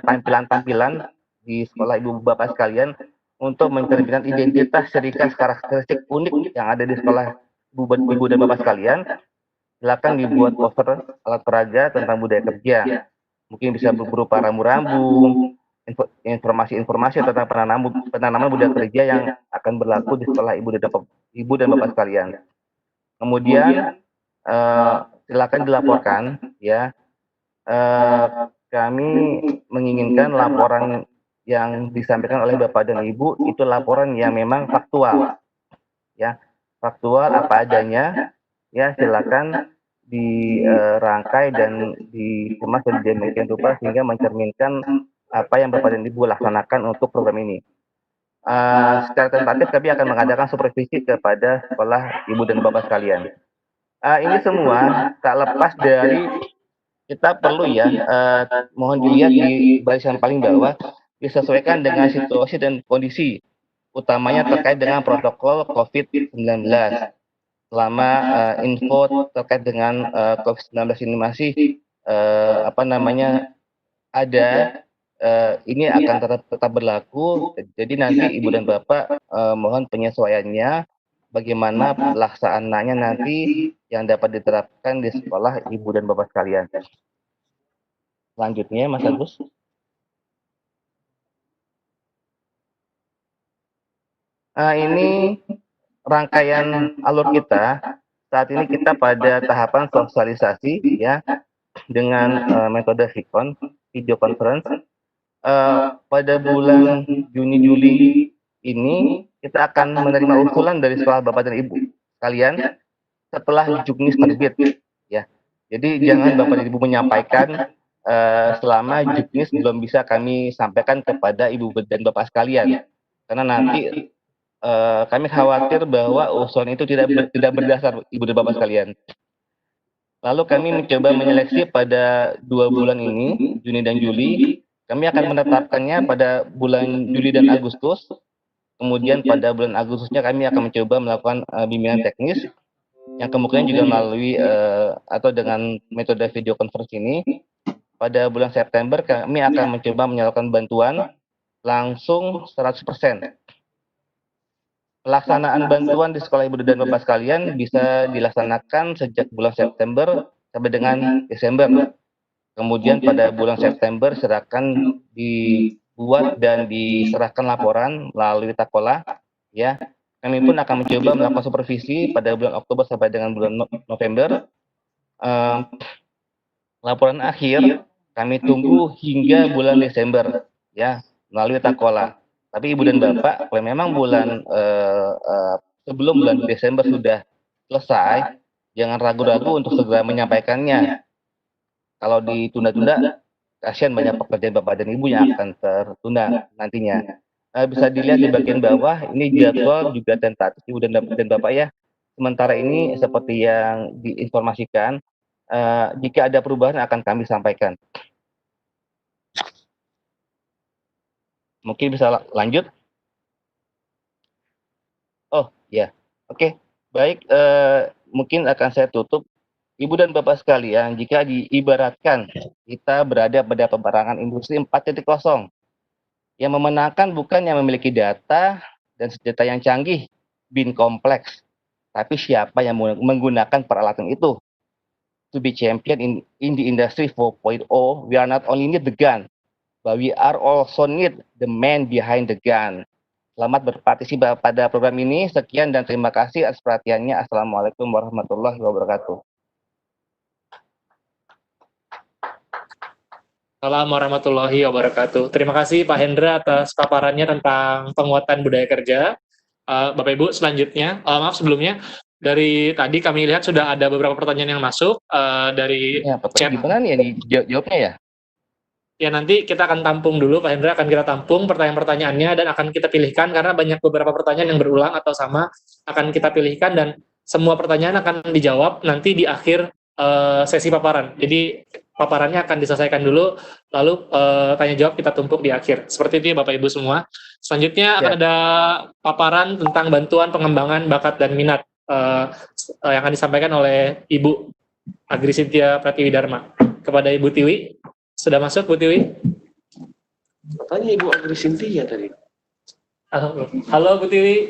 tampilan-tampilan di sekolah Ibu Bapak sekalian untuk mencerminkan identitas ciri khas karakteristik unik yang ada di sekolah Ibu dan Bapak sekalian. Silakan dibuat poster alat peraga tentang budaya kerja. Mungkin bisa berupa rambu-rambu, informasi-informasi tentang penanaman budaya kerja yang akan berlaku di sekolah Ibu dan Bapak sekalian. Kemudian silakan dilaporkan, ya. Kami menginginkan laporan yang disampaikan oleh Bapak dan Ibu itu laporan yang memang faktual, ya, faktual apa adanya, ya. Silakan dirangkai dan dikemas sedemikian rupa sehingga mencerminkan apa yang Bapak dan Ibu laksanakan untuk program ini. Secara tentatif kami akan mengadakan supervisi kepada sekolah Ibu dan Bapak sekalian. Ini semua tak lepas dari kita perlu ya, mohon dilihat di barisan paling bawah, disesuaikan dengan situasi dan kondisi, utamanya terkait dengan protokol COVID-19. Selama info terkait dengan COVID-19 ini masih ada, ini akan tetap berlaku. Jadi nanti Ibu dan Bapak mohon penyesuaiannya, bagaimana pelaksanaannya nanti yang dapat diterapkan di sekolah Ibu dan Bapak sekalian. Selanjutnya, Mas Agus. Ini rangkaian alur kita. Saat ini kita pada tahapan sosialisasi, ya, dengan metode video conference. Pada bulan Juni-Juli ini kita akan menerima usulan dari sekolah Bapak dan Ibu sekalian setelah juknis terbit, ya. Jadi jangan Bapak dan Ibu menyampaikan selama juknis belum bisa kami sampaikan kepada Ibu dan Bapak sekalian, karena nanti kami khawatir bahwa usulan itu tidak berdasar, Ibu dan Bapak sekalian. Lalu kami mencoba menyeleksi pada 2 bulan ini, Juni dan Juli. Kami akan menetapkannya pada bulan Juli dan Agustus. Kemudian pada bulan Agustusnya kami akan mencoba melakukan bimbingan teknis yang kemungkinan juga melalui atau dengan metode video conference ini. Pada bulan September kami akan mencoba menyalurkan bantuan langsung 100%. Pelaksanaan bantuan di sekolah Ibu dan Bapak sekalian bisa dilaksanakan sejak bulan September sampai dengan Desember. Kemudian pada bulan September silakan dibuat dan diserahkan laporan melalui Takola, ya. Kami pun akan mencoba melakukan supervisi pada bulan Oktober sampai dengan bulan November. Laporan akhir kami tunggu hingga bulan Desember, ya, melalui Takola. Tapi Ibu dan Bapak, kalau memang bulan sebelum bulan Desember sudah selesai, jangan ragu-ragu untuk segera menyampaikannya. Kalau ditunda-tunda, kasihan banyak pekerjaan Bapak dan Ibu yang akan tertunda nantinya. Bisa dilihat di bagian bawah, ini jadwal juga tentatif Ibu dan Bapak ya. Sementara ini seperti yang diinformasikan, jika ada perubahan akan kami sampaikan. Mungkin bisa lanjut? Oh, ya. Oke. Baik, mungkin akan saya tutup. Ibu dan Bapak sekalian, jika diibaratkan kita berada pada peperangan industri 4.0, yang memenangkan bukan yang memiliki data dan senjata yang canggih, bin kompleks, tapi siapa yang menggunakan peralatan itu. To be champion in the industry 4.0, we are not only need the gun, but we are also need the man behind the gun. Selamat berpartisipasi pada program ini. Sekian dan terima kasih atas perhatiannya. Assalamualaikum warahmatullahi wabarakatuh. Assalamualaikum warahmatullahi wabarakatuh. Terima kasih Pak Hendra atas paparannya tentang penguatan budaya kerja. Bapak Ibu, selanjutnya, maaf sebelumnya, dari tadi kami lihat sudah ada beberapa pertanyaan yang masuk dari Ya, chat. gimana nih ini jawabnya ya? Ya, nanti kita akan tampung dulu, Pak Hendra akan kita tampung pertanyaan-pertanyaannya dan akan kita pilihkan karena banyak beberapa pertanyaan yang berulang atau sama, akan kita pilihkan dan semua pertanyaan akan dijawab nanti di akhir sesi paparan. Jadi paparannya akan diselesaikan dulu, lalu tanya jawab kita tumpuk di akhir. Seperti itu ya Bapak Ibu semua. Selanjutnya akan ada paparan tentang bantuan pengembangan bakat dan minat yang akan disampaikan oleh Ibu Agri Cynthia Pratiwi Dharma. Kepada Ibu Tiwi. Sudah masuk Bu Tiwi? Katanya Ibu Agri Cynthia tadi. Halo Bu Tiwi.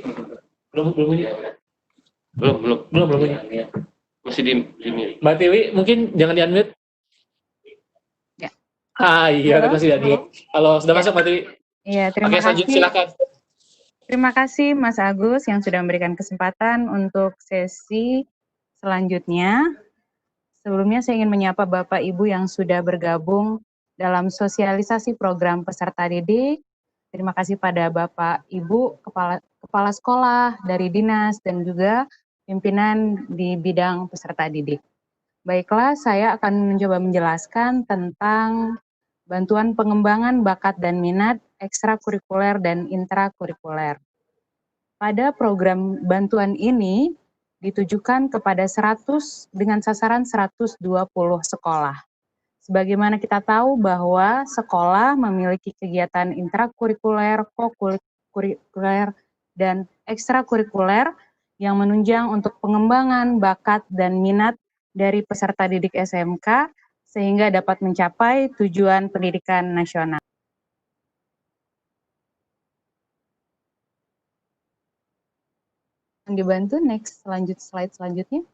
Belum bunyi. Belum bunyi. Masih di mute. Mbak Tiwi mungkin jangan di-unmute. Ya. Iya, masih di-unmute. Halo, sudah masuk Mbak Tiwi? Iya, terima kasih. Silakan. Terima kasih Mas Agus yang sudah memberikan kesempatan untuk sesi selanjutnya. Sebelumnya saya ingin menyapa Bapak Ibu yang sudah bergabung dalam sosialisasi program peserta didik. Terima kasih pada Bapak Ibu kepala sekolah dari dinas dan juga pimpinan di bidang peserta didik. Baiklah, saya akan mencoba menjelaskan tentang bantuan pengembangan bakat dan minat ekstrakurikuler dan intrakurikuler. Pada program bantuan ini ditujukan kepada 100 dengan sasaran 120 sekolah. Sebagaimana kita tahu bahwa sekolah memiliki kegiatan intrakurikuler, kokurikuler, dan ekstrakurikuler yang menunjang untuk pengembangan bakat dan minat dari peserta didik SMK sehingga dapat mencapai tujuan pendidikan nasional. Dibantu next slide selanjutnya.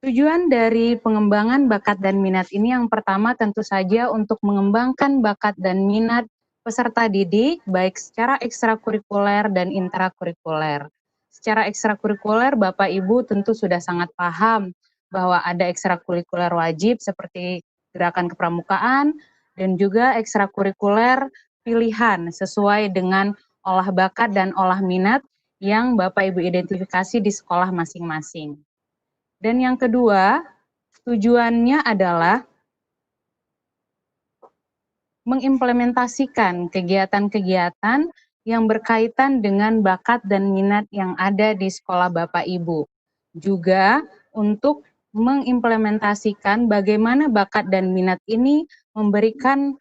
Tujuan dari pengembangan bakat dan minat ini yang pertama tentu saja untuk mengembangkan bakat dan minat peserta didik baik secara ekstrakurikuler dan intrakurikuler. Secara ekstrakurikuler Bapak Ibu tentu sudah sangat paham bahwa ada ekstrakurikuler wajib seperti gerakan kepramukaan dan juga ekstrakurikuler pilihan sesuai dengan olah bakat dan olah minat yang Bapak Ibu identifikasi di sekolah masing-masing. Dan yang kedua, tujuannya adalah mengimplementasikan kegiatan-kegiatan yang berkaitan dengan bakat dan minat yang ada di sekolah Bapak Ibu. Juga untuk mengimplementasikan bagaimana bakat dan minat ini memberikan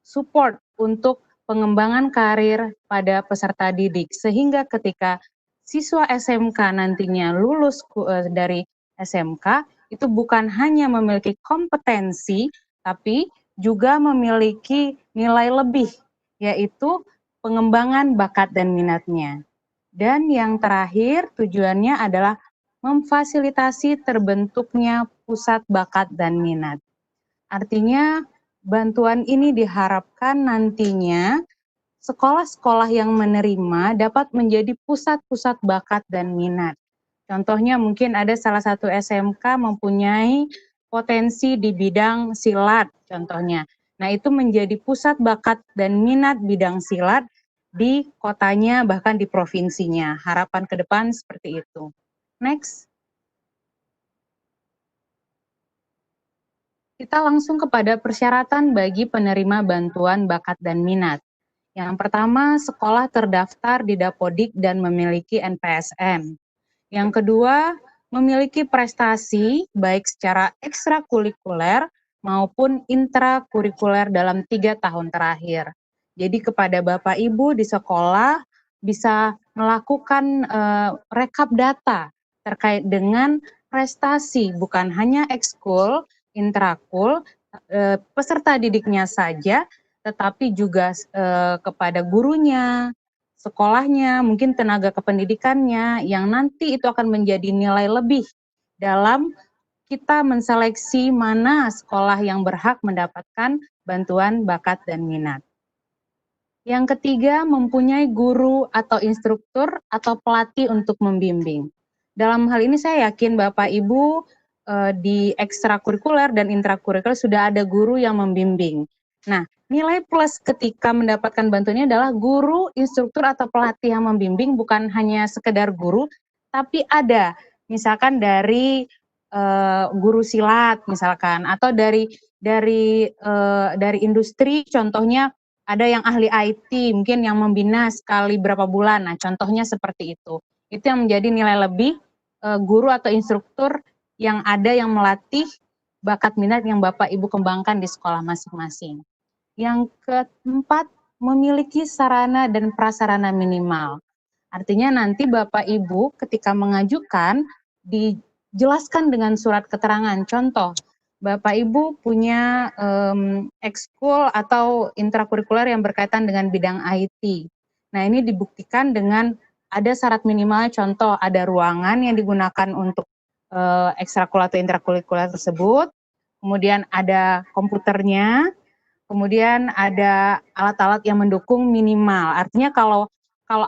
support untuk pengembangan karir pada peserta didik, sehingga ketika siswa SMK nantinya lulus dari SMK, itu bukan hanya memiliki kompetensi, tapi juga memiliki nilai lebih, yaitu pengembangan bakat dan minatnya. Dan yang terakhir, tujuannya adalah memfasilitasi terbentuknya pusat bakat dan minat. Artinya, bantuan ini diharapkan nantinya sekolah-sekolah yang menerima dapat menjadi pusat-pusat bakat dan minat. Contohnya mungkin ada salah satu SMK mempunyai potensi di bidang silat contohnya. Nah, itu menjadi pusat bakat dan minat bidang silat di kotanya bahkan di provinsinya. Harapan ke depan seperti itu. Next. Kita langsung kepada persyaratan bagi penerima bantuan bakat dan minat. Yang pertama, sekolah terdaftar di Dapodik dan memiliki NPSN. Yang kedua, memiliki prestasi baik secara ekstrakurikuler maupun intrakurikuler dalam 3 tahun terakhir. Jadi kepada Bapak Ibu di sekolah bisa melakukan rekap data terkait dengan prestasi bukan hanya ekskul, intrakul, peserta didiknya saja, tetapi juga kepada gurunya, sekolahnya, mungkin tenaga kependidikannya, yang nanti itu akan menjadi nilai lebih dalam kita menseleksi mana sekolah yang berhak mendapatkan bantuan bakat dan minat. Yang ketiga, mempunyai guru atau instruktur atau pelatih untuk membimbing. Dalam hal ini saya yakin Bapak Ibu di ekstrakurikuler dan intrakurikuler sudah ada guru yang membimbing. Nah, nilai plus ketika mendapatkan bantuannya adalah guru, instruktur atau pelatih yang membimbing, bukan hanya sekedar guru, tapi ada misalkan dari guru silat misalkan, atau dari industri, contohnya ada yang ahli IT mungkin yang membina sekali berapa bulan. Nah, contohnya seperti itu. Itu yang menjadi nilai lebih guru atau instruktur yang ada yang melatih bakat minat yang Bapak Ibu kembangkan di sekolah masing-masing. Yang keempat, memiliki sarana dan prasarana minimal. Artinya nanti Bapak Ibu ketika mengajukan dijelaskan dengan surat keterangan. Contoh, Bapak Ibu punya ekskul atau intrakurikuler yang berkaitan dengan bidang IT. Nah, ini dibuktikan dengan ada syarat minimal, contoh ada ruangan yang digunakan untuk ekstrakurikuler atau intrakurikuler tersebut, kemudian ada komputernya, kemudian ada alat-alat yang mendukung minimal. Artinya kalau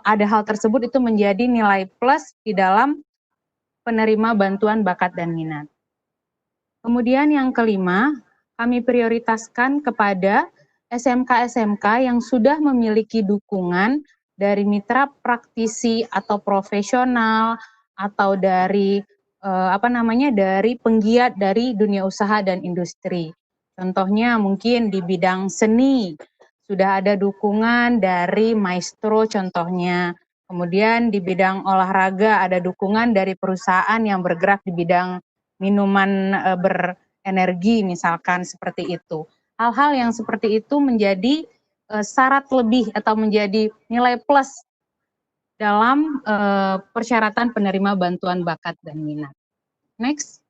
ada hal tersebut itu menjadi nilai plus di dalam penerima bantuan bakat dan minat. Kemudian yang kelima, kami prioritaskan kepada SMK-SMK yang sudah memiliki dukungan dari mitra praktisi atau profesional atau dari dari penggiat dari dunia usaha dan industri. Contohnya mungkin di bidang seni, sudah ada dukungan dari maestro contohnya. Kemudian di bidang olahraga ada dukungan dari perusahaan yang bergerak di bidang minuman berenergi misalkan seperti itu. Hal-hal yang seperti itu menjadi syarat lebih atau menjadi nilai plus dalam persyaratan penerima bantuan bakat dan minat. Next.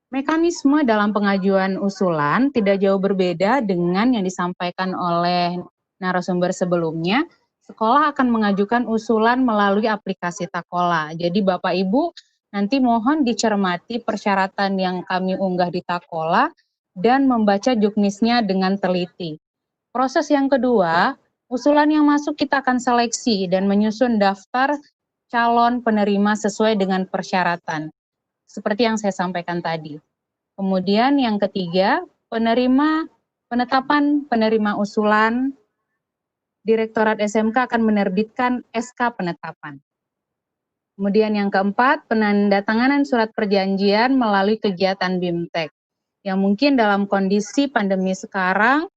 Mekanisme dalam pengajuan usulan tidak jauh berbeda dengan yang disampaikan oleh narasumber sebelumnya. Sekolah akan mengajukan usulan melalui aplikasi Takola. Jadi Bapak Ibu nanti mohon dicermati persyaratan yang kami unggah di Takola dan membaca juknisnya dengan teliti. Proses yang kedua, usulan yang masuk kita akan seleksi dan menyusun daftar calon penerima sesuai dengan persyaratan. Seperti yang saya sampaikan tadi. Kemudian yang ketiga, penetapan penerima usulan, Direktorat SMK akan menerbitkan SK penetapan. Kemudian yang keempat, penandatanganan surat perjanjian melalui kegiatan BIMTEK. Yang mungkin dalam kondisi pandemi sekarang,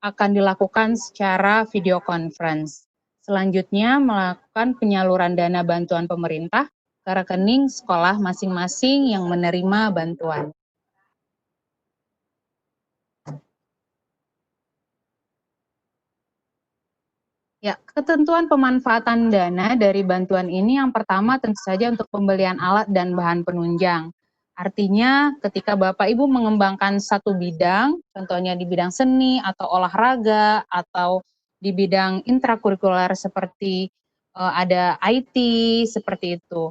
akan dilakukan secara video conference. Selanjutnya melakukan penyaluran dana bantuan pemerintah ke rekening sekolah masing-masing yang menerima bantuan. Ya, ketentuan pemanfaatan dana dari bantuan ini yang pertama tentu saja untuk pembelian alat dan bahan penunjang. Artinya ketika Bapak Ibu mengembangkan satu bidang, contohnya di bidang seni atau olahraga atau di bidang intrakurikuler seperti ada IT seperti itu.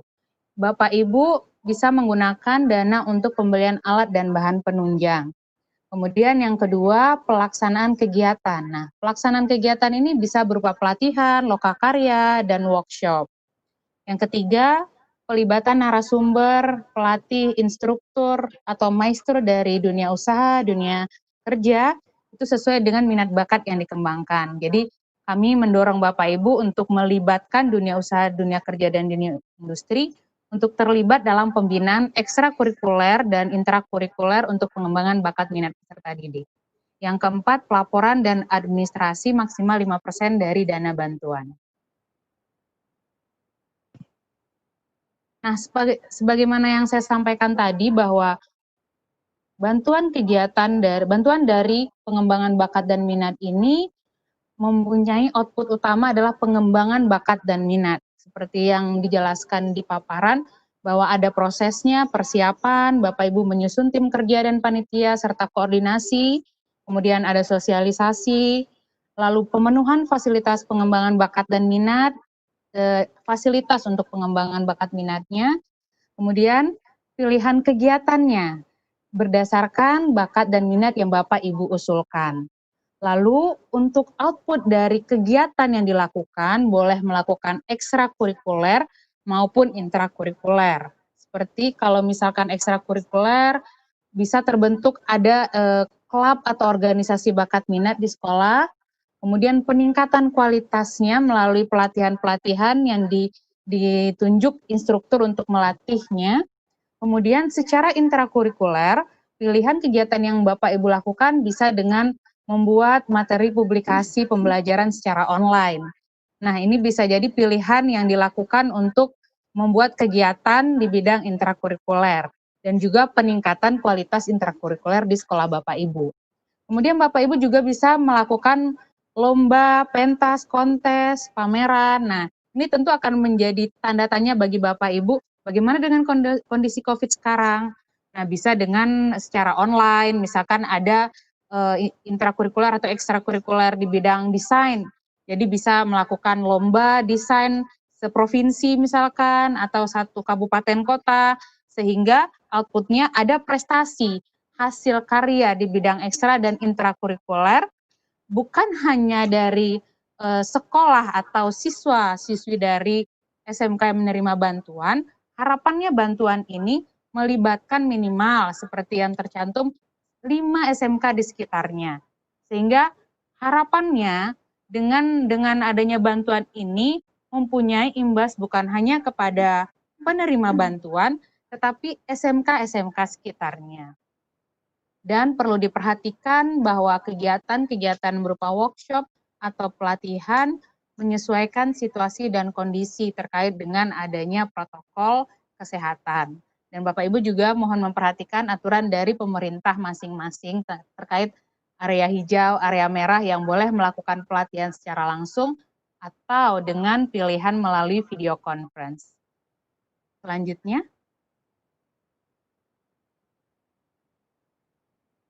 Bapak Ibu bisa menggunakan dana untuk pembelian alat dan bahan penunjang. Kemudian yang kedua, pelaksanaan kegiatan. Nah, pelaksanaan kegiatan ini bisa berupa pelatihan, lokakarya, dan workshop. Yang ketiga, pelibatan narasumber, pelatih, instruktur, atau maestro dari dunia usaha, dunia kerja, itu sesuai dengan minat bakat yang dikembangkan. Jadi, kami mendorong Bapak Ibu untuk melibatkan dunia usaha, dunia kerja, dan dunia industri untuk terlibat dalam pembinaan ekstrakurikuler dan intrakurikuler untuk pengembangan bakat minat peserta didik. Yang keempat, pelaporan dan administrasi maksimal 5% dari dana bantuan. Nah, sebagaimana yang saya sampaikan tadi bahwa bantuan dari pengembangan bakat dan minat ini mempunyai output utama adalah pengembangan bakat dan minat. Seperti yang dijelaskan di paparan, bahwa ada prosesnya, persiapan, Bapak Ibu menyusun tim kerja dan panitia, serta koordinasi, kemudian ada sosialisasi, lalu pemenuhan fasilitas pengembangan bakat dan minat, fasilitas untuk pengembangan bakat minatnya, kemudian pilihan kegiatannya, berdasarkan bakat dan minat yang Bapak Ibu usulkan. Lalu untuk output dari kegiatan yang dilakukan boleh melakukan ekstrakurikuler maupun intrakurikuler. Seperti kalau misalkan ekstrakurikuler bisa terbentuk ada klub atau organisasi bakat minat di sekolah, kemudian peningkatan kualitasnya melalui pelatihan-pelatihan yang ditunjuk instruktur untuk melatihnya. Kemudian secara intrakurikuler, pilihan kegiatan yang Bapak Ibu lakukan bisa dengan membuat materi publikasi pembelajaran secara online. Nah, ini bisa jadi pilihan yang dilakukan untuk membuat kegiatan di bidang intrakurikuler dan juga peningkatan kualitas intrakurikuler di sekolah Bapak Ibu. Kemudian Bapak Ibu juga bisa melakukan lomba, pentas, kontes, pameran. Nah, ini tentu akan menjadi tanda tanya bagi Bapak Ibu, bagaimana dengan kondisi COVID sekarang? Nah, bisa dengan secara online, misalkan ada intrakurikuler atau ekstrakurikuler di bidang desain. Jadi bisa melakukan lomba desain seprovinsi misalkan, atau satu kabupaten kota, sehingga outputnya ada prestasi, hasil karya di bidang ekstra dan intrakurikuler, bukan hanya dari sekolah atau siswa-siswi dari SMK yang menerima bantuan, harapannya bantuan ini melibatkan minimal seperti yang tercantum 5 SMK di sekitarnya. Sehingga harapannya dengan adanya bantuan ini mempunyai imbas bukan hanya kepada penerima bantuan, tetapi SMK-SMK sekitarnya. Dan perlu diperhatikan bahwa kegiatan-kegiatan berupa workshop atau pelatihan menyesuaikan situasi dan kondisi terkait dengan adanya protokol kesehatan. Dan Bapak Ibu juga mohon memperhatikan aturan dari pemerintah masing-masing terkait area hijau, area merah yang boleh melakukan pelatihan secara langsung atau dengan pilihan melalui video conference. Selanjutnya.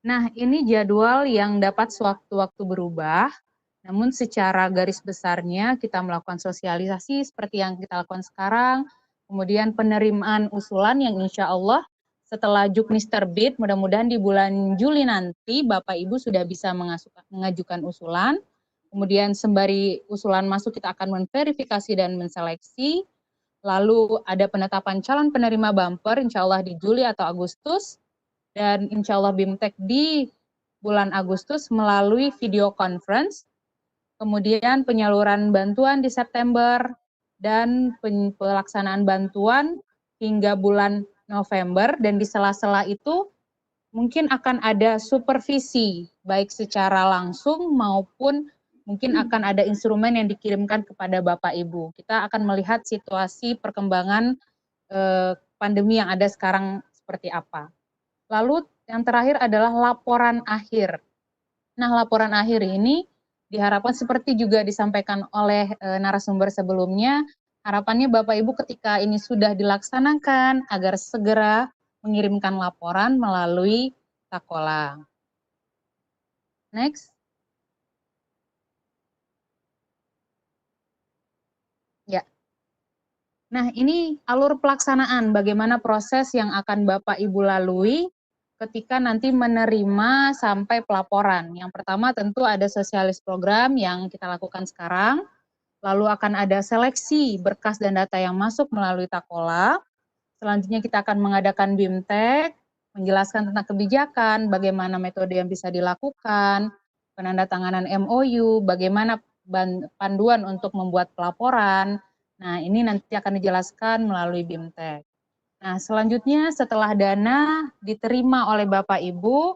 Nah, ini jadwal yang dapat sewaktu-waktu berubah, namun secara garis besarnya kita melakukan sosialisasi seperti yang kita lakukan sekarang, kemudian penerimaan usulan yang insya Allah setelah Juknis terbit, mudah-mudahan di bulan Juli nanti Bapak Ibu sudah bisa mengajukan usulan, kemudian sembari usulan masuk kita akan memverifikasi dan menseleksi, lalu ada penetapan calon penerima bumper insya Allah di Juli atau Agustus, dan insya Allah BIMTEK di bulan Agustus melalui video conference, kemudian penyaluran bantuan di September, dan pelaksanaan bantuan hingga bulan November, dan di sela-sela itu mungkin akan ada supervisi, baik secara langsung maupun mungkin akan ada instrumen yang dikirimkan kepada Bapak Ibu. Kita akan melihat situasi perkembangan pandemi yang ada sekarang seperti apa. Lalu yang terakhir adalah laporan akhir. Nah, laporan akhir ini diharapkan seperti juga disampaikan oleh narasumber sebelumnya, harapannya Bapak Ibu ketika ini sudah dilaksanakan agar segera mengirimkan laporan melalui Takola. Next. Ya. Nah, ini alur pelaksanaan, bagaimana proses yang akan Bapak Ibu lalui ketika nanti menerima sampai pelaporan. Yang pertama tentu ada sosialis program yang kita lakukan sekarang, lalu akan ada seleksi berkas dan data yang masuk melalui Takola. Selanjutnya kita akan mengadakan BIMTEK, menjelaskan tentang kebijakan, bagaimana metode yang bisa dilakukan, penandatanganan MOU, bagaimana panduan untuk membuat pelaporan. Nah, ini nanti akan dijelaskan melalui BIMTEK. Nah, selanjutnya setelah dana diterima oleh Bapak Ibu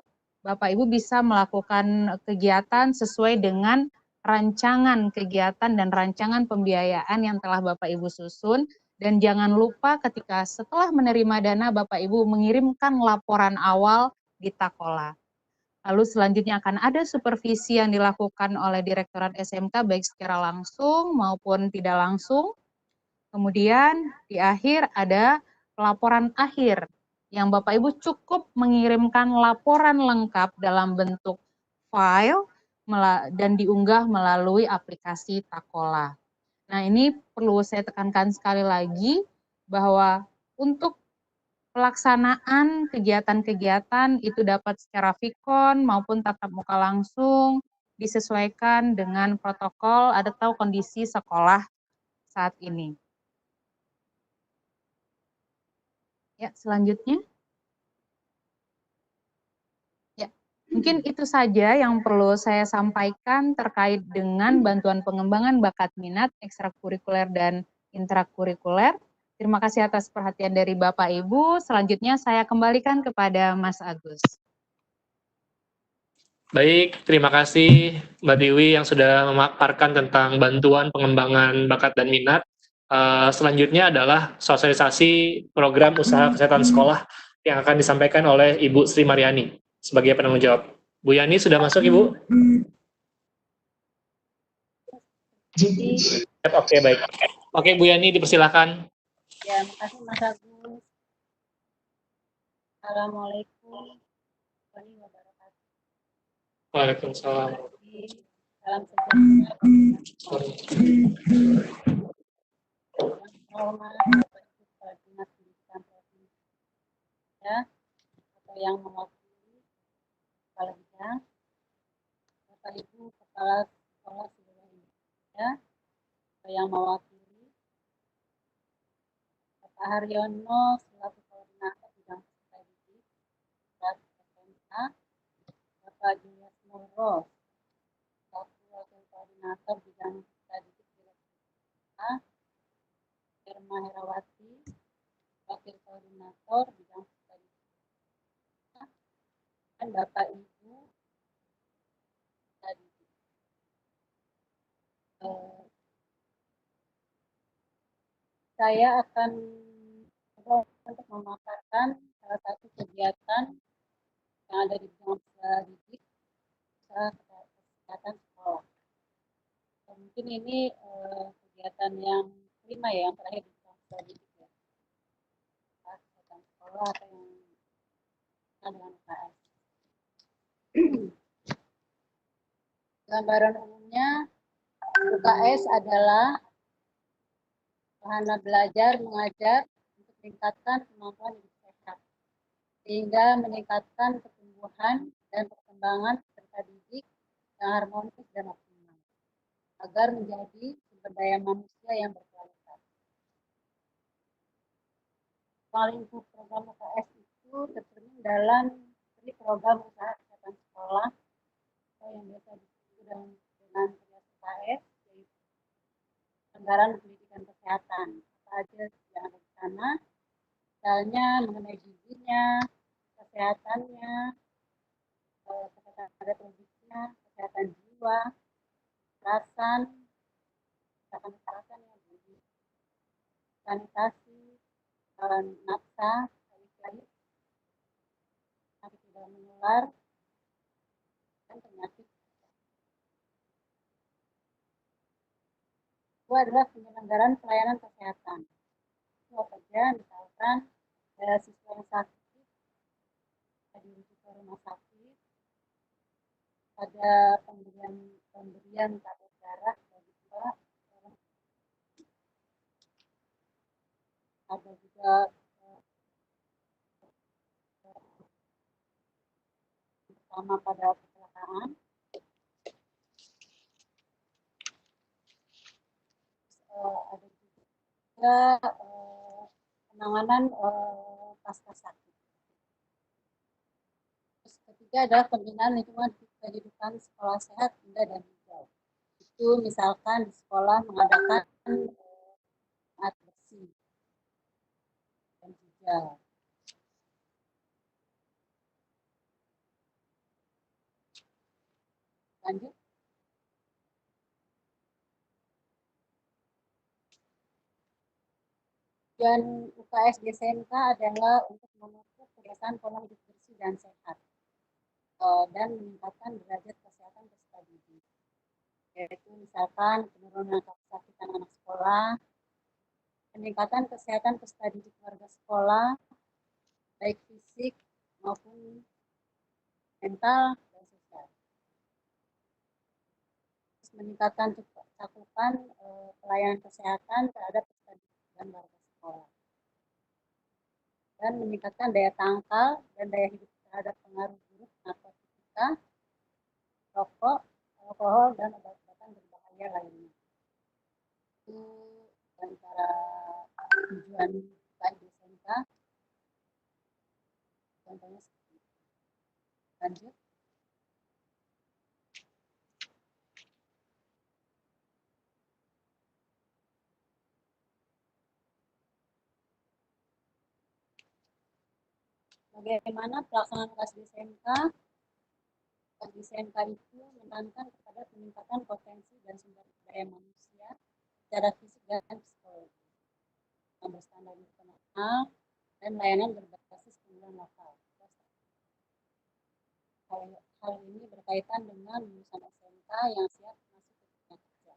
bisa melakukan kegiatan sesuai dengan rancangan kegiatan dan rancangan pembiayaan yang telah Bapak Ibu susun. Dan jangan lupa ketika setelah menerima dana, Bapak Ibu mengirimkan laporan awal di Takola. Lalu selanjutnya akan ada supervisi yang dilakukan oleh Direktorat SMK baik secara langsung maupun tidak langsung. Kemudian di akhir ada pelaporan akhir yang Bapak Ibu cukup mengirimkan laporan lengkap dalam bentuk file dan diunggah melalui aplikasi Takola. Nah, ini perlu saya tekankan sekali lagi bahwa untuk pelaksanaan kegiatan-kegiatan itu dapat secara vikon maupun tatap muka langsung disesuaikan dengan protokol atau kondisi sekolah saat ini. Ya, selanjutnya. Ya, mungkin itu saja yang perlu saya sampaikan terkait dengan bantuan pengembangan bakat minat ekstrakurikuler dan intrakurikuler. Terima kasih atas perhatian dari Bapak Ibu. Selanjutnya saya kembalikan kepada Mas Agus. Baik, terima kasih Mbak Tiwi yang sudah memaparkan tentang bantuan pengembangan bakat dan minat. Selanjutnya adalah sosialisasi program usaha kesehatan sekolah yang akan disampaikan oleh Ibu Sri Mariani sebagai penanggung jawab. Bu Yani sudah masuk, Ibu? Oke, baik. Oke, Bu Yani dipersilakan. Ya, makasih Mas Agus. Assalamualaikum warahmatullahi wabarakatuh. Waalaikumsalam. Salam sejahtera. Hormat Bapak Ibu Kepala Dinas Pendidikan Provinsi ya, atau yang mewakili kepala bidang, Bapak Ibu Kepala Sekolah seluruh Indonesia, atau yang mewakili Bapak Haryono selaku koordinator bidang peserta didik SMK, Bapak Julius Nurro selaku wakil koordinator bidang peserta didik SMK, Irma Herawati wakil koordinator bidang peserta didik, dan Bapak Ibu peserta didik. Saya akan coba untuk memaparkan salah satu kegiatan yang ada di bidang peserta didik, usaha kesehatan sekolah. Mungkin ini kegiatan yang kelima ya, yang terakhir di bidang peserta didik ya, kesehatan sekolah atau yang dengan UKS. Gambaran umumnya, UKS adalah wahana belajar mengajar untuk meningkatkan kemampuan hidup sehat, sehingga meningkatkan pertumbuhan dan perkembangan peserta didik yang harmonis dan optimal, agar menjadi sumber daya manusia yang berkualitas. Lingkup program UKS itu tercermin dalam program usaha kesehatan sekolah atau yang biasa disebut dengan UKS, yaitu anggaran pendidikan kesehatan. Apa aja yang ada di sana, misalnya mengenai gizinya, kesehatannya, kesehatan reproduktifnya, kesehatan jiwa, kekerasan ya, sanitasi, nafsa, penyakit tidak menular, dan penyakit. Itu adalah penyelenggaraan pelayanan kesehatan. Itu apa saja, misalkan siswa yang sakit dirujuk ke rumah sakit, ada pemberian tablet darah bagi siswa, ada juga bersama pada kecelakaan, ada juga penanganan pasca sakit. Terus ketiga adalah pembinaan lingkungan kehidupan sekolah sehat, indah dan hijau. Itu misalkan di sekolah mengadakan air bersih dan hijau. Lanjut. Tujuan UKS di SMK adalah untuk memupuk kebiasaan pola hidup bersih dan sehat dan meningkatkan derajat kesehatan peserta didik. Yaitu misalkan penurunan kesakitan anak sekolah, peningkatan kesehatan peserta didik warga sekolah, baik fisik maupun mental dan sosial. Terus meningkatkan cakupan pelayanan kesehatan terhadap peserta didik dan warga sekolah. Dan meningkatkan daya tangkal dan daya hidup terhadap pengaruh buruk narkotika, rokok, alkohol, dan obat-obatan berbahaya lainnya. Itu antara tujuan SMK. Contohnya seperti itu. Lanjut. Bagaimana pelaksanaan UKS di SMK? UKS di SMK itu menekankan kepada peningkatan potensi dan sumber daya manusia secara fisik dan psikologi yang berstandar internasional dan layanan berbasis keunggulan lokal. Hal ini berkaitan dengan lulusan SMK yang siap masuk ke dunia kerja.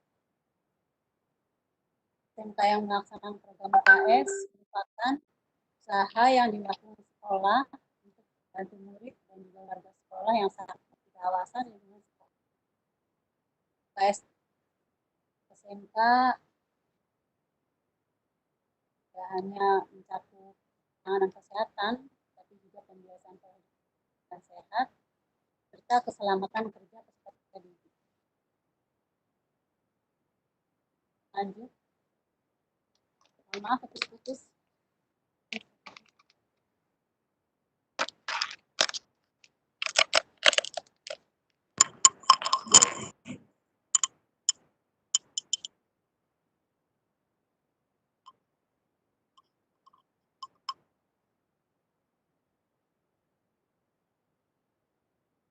SMK yang melaksanakan program UKS merupakan usaha yang dilakukan sekolah untuk bantu murid dan juga warga sekolah yang sangat kawasan lingkungan sekolah. UKS SMK tidak hanya mencakup penanganan kesehatan, tapi juga pembiasaan kehidupan sehat serta keselamatan kerja peserta didik. Lanjut. Maaf, putus-putus.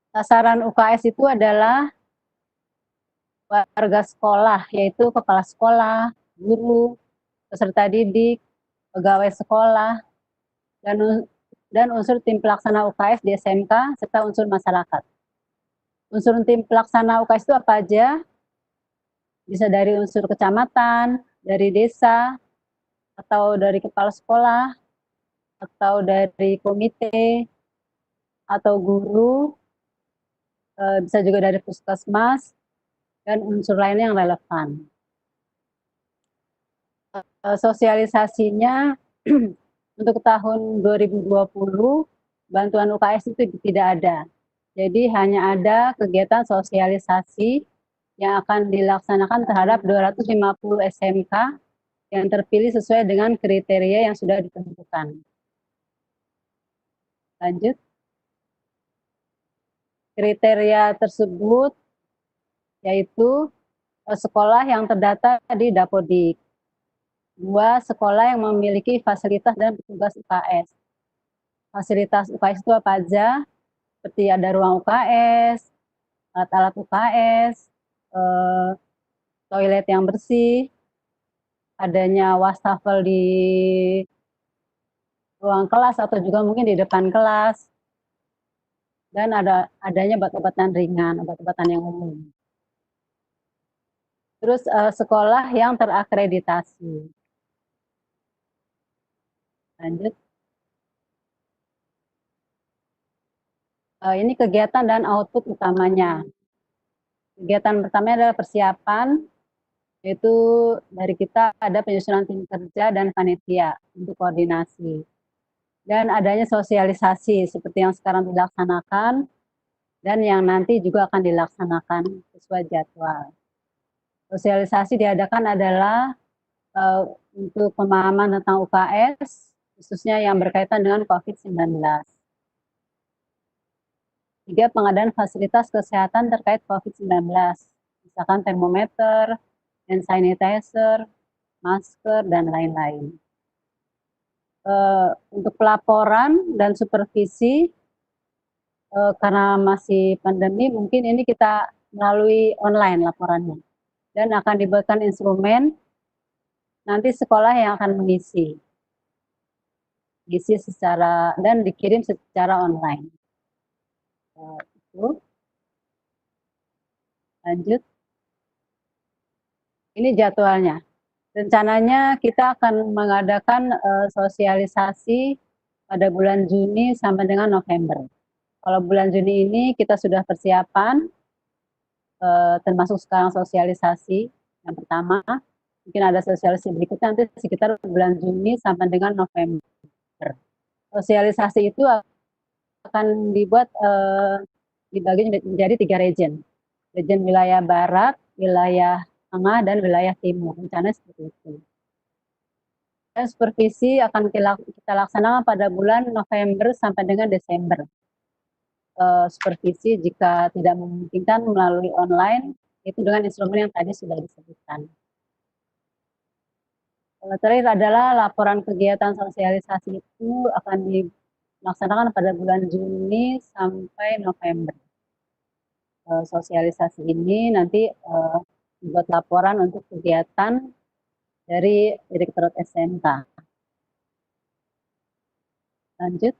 Sasaran UKS itu adalah warga sekolah, yaitu kepala sekolah, guru, peserta didik, pegawai sekolah, dan unsur tim pelaksana UKS di SMK, serta unsur masyarakat. Unsur tim pelaksana UKS itu apa aja? Bisa dari unsur kecamatan, dari desa, atau dari kepala sekolah, atau dari komite, atau guru, bisa juga dari puskesmas, dan unsur lainnya yang relevan. Sosialisasinya untuk tahun 2020, bantuan UKS itu tidak ada. Jadi hanya ada kegiatan sosialisasi yang akan dilaksanakan terhadap 250 SMK yang terpilih sesuai dengan kriteria yang sudah ditentukan. Lanjut. Kriteria tersebut yaitu sekolah yang terdata di Dapodik, 2 sekolah yang memiliki fasilitas dan petugas UKS, fasilitas UKS itu apa aja, seperti ada ruang UKS, alat-alat UKS, toilet yang bersih, adanya wastafel di ruang kelas atau juga mungkin di depan kelas, dan adanya obat-obatan ringan, obat-obatan yang umum. Terus sekolah yang terakreditasi. Lanjut. Ini kegiatan dan output utamanya. Kegiatan pertama adalah persiapan, yaitu dari kita ada penyusunan tim kerja dan panitia untuk koordinasi. Dan adanya sosialisasi seperti yang sekarang dilaksanakan dan yang nanti juga akan dilaksanakan sesuai jadwal. Sosialisasi diadakan adalah untuk pemahaman tentang UKS, khususnya yang berkaitan dengan COVID-19. 3. Pengadaan fasilitas kesehatan terkait COVID-19, misalkan termometer, hand sanitizer, masker, dan lain-lain. Untuk pelaporan dan supervisi, karena masih pandemi, mungkin ini kita melalui online laporannya. Dan akan dibuatkan instrumen, nanti sekolah yang akan mengisi. Dan dikirim secara online. Itu. Lanjut. Ini jadwalnya. Rencananya kita akan mengadakan sosialisasi pada bulan Juni sampai dengan November. Kalau bulan Juni ini kita sudah persiapan, termasuk sekarang sosialisasi yang pertama. Mungkin ada sosialisasi berikutnya nanti sekitar bulan Juni sampai dengan November. Sosialisasi itu akan dibuat dibagi menjadi 3 region. Region wilayah barat, wilayah tengah, dan wilayah timur. Rencananya seperti itu. Dan supervisi akan kita laksanakan pada bulan November sampai dengan Desember. Supervisi jika tidak memungkinkan melalui online, itu dengan instrumen yang tadi sudah disebutkan. Terakhir adalah laporan kegiatan sosialisasi itu akan dilaksanakan pada bulan Juni sampai November. Sosialisasi ini nanti dibuat laporan untuk kegiatan dari Direktorat SMK. Lanjut.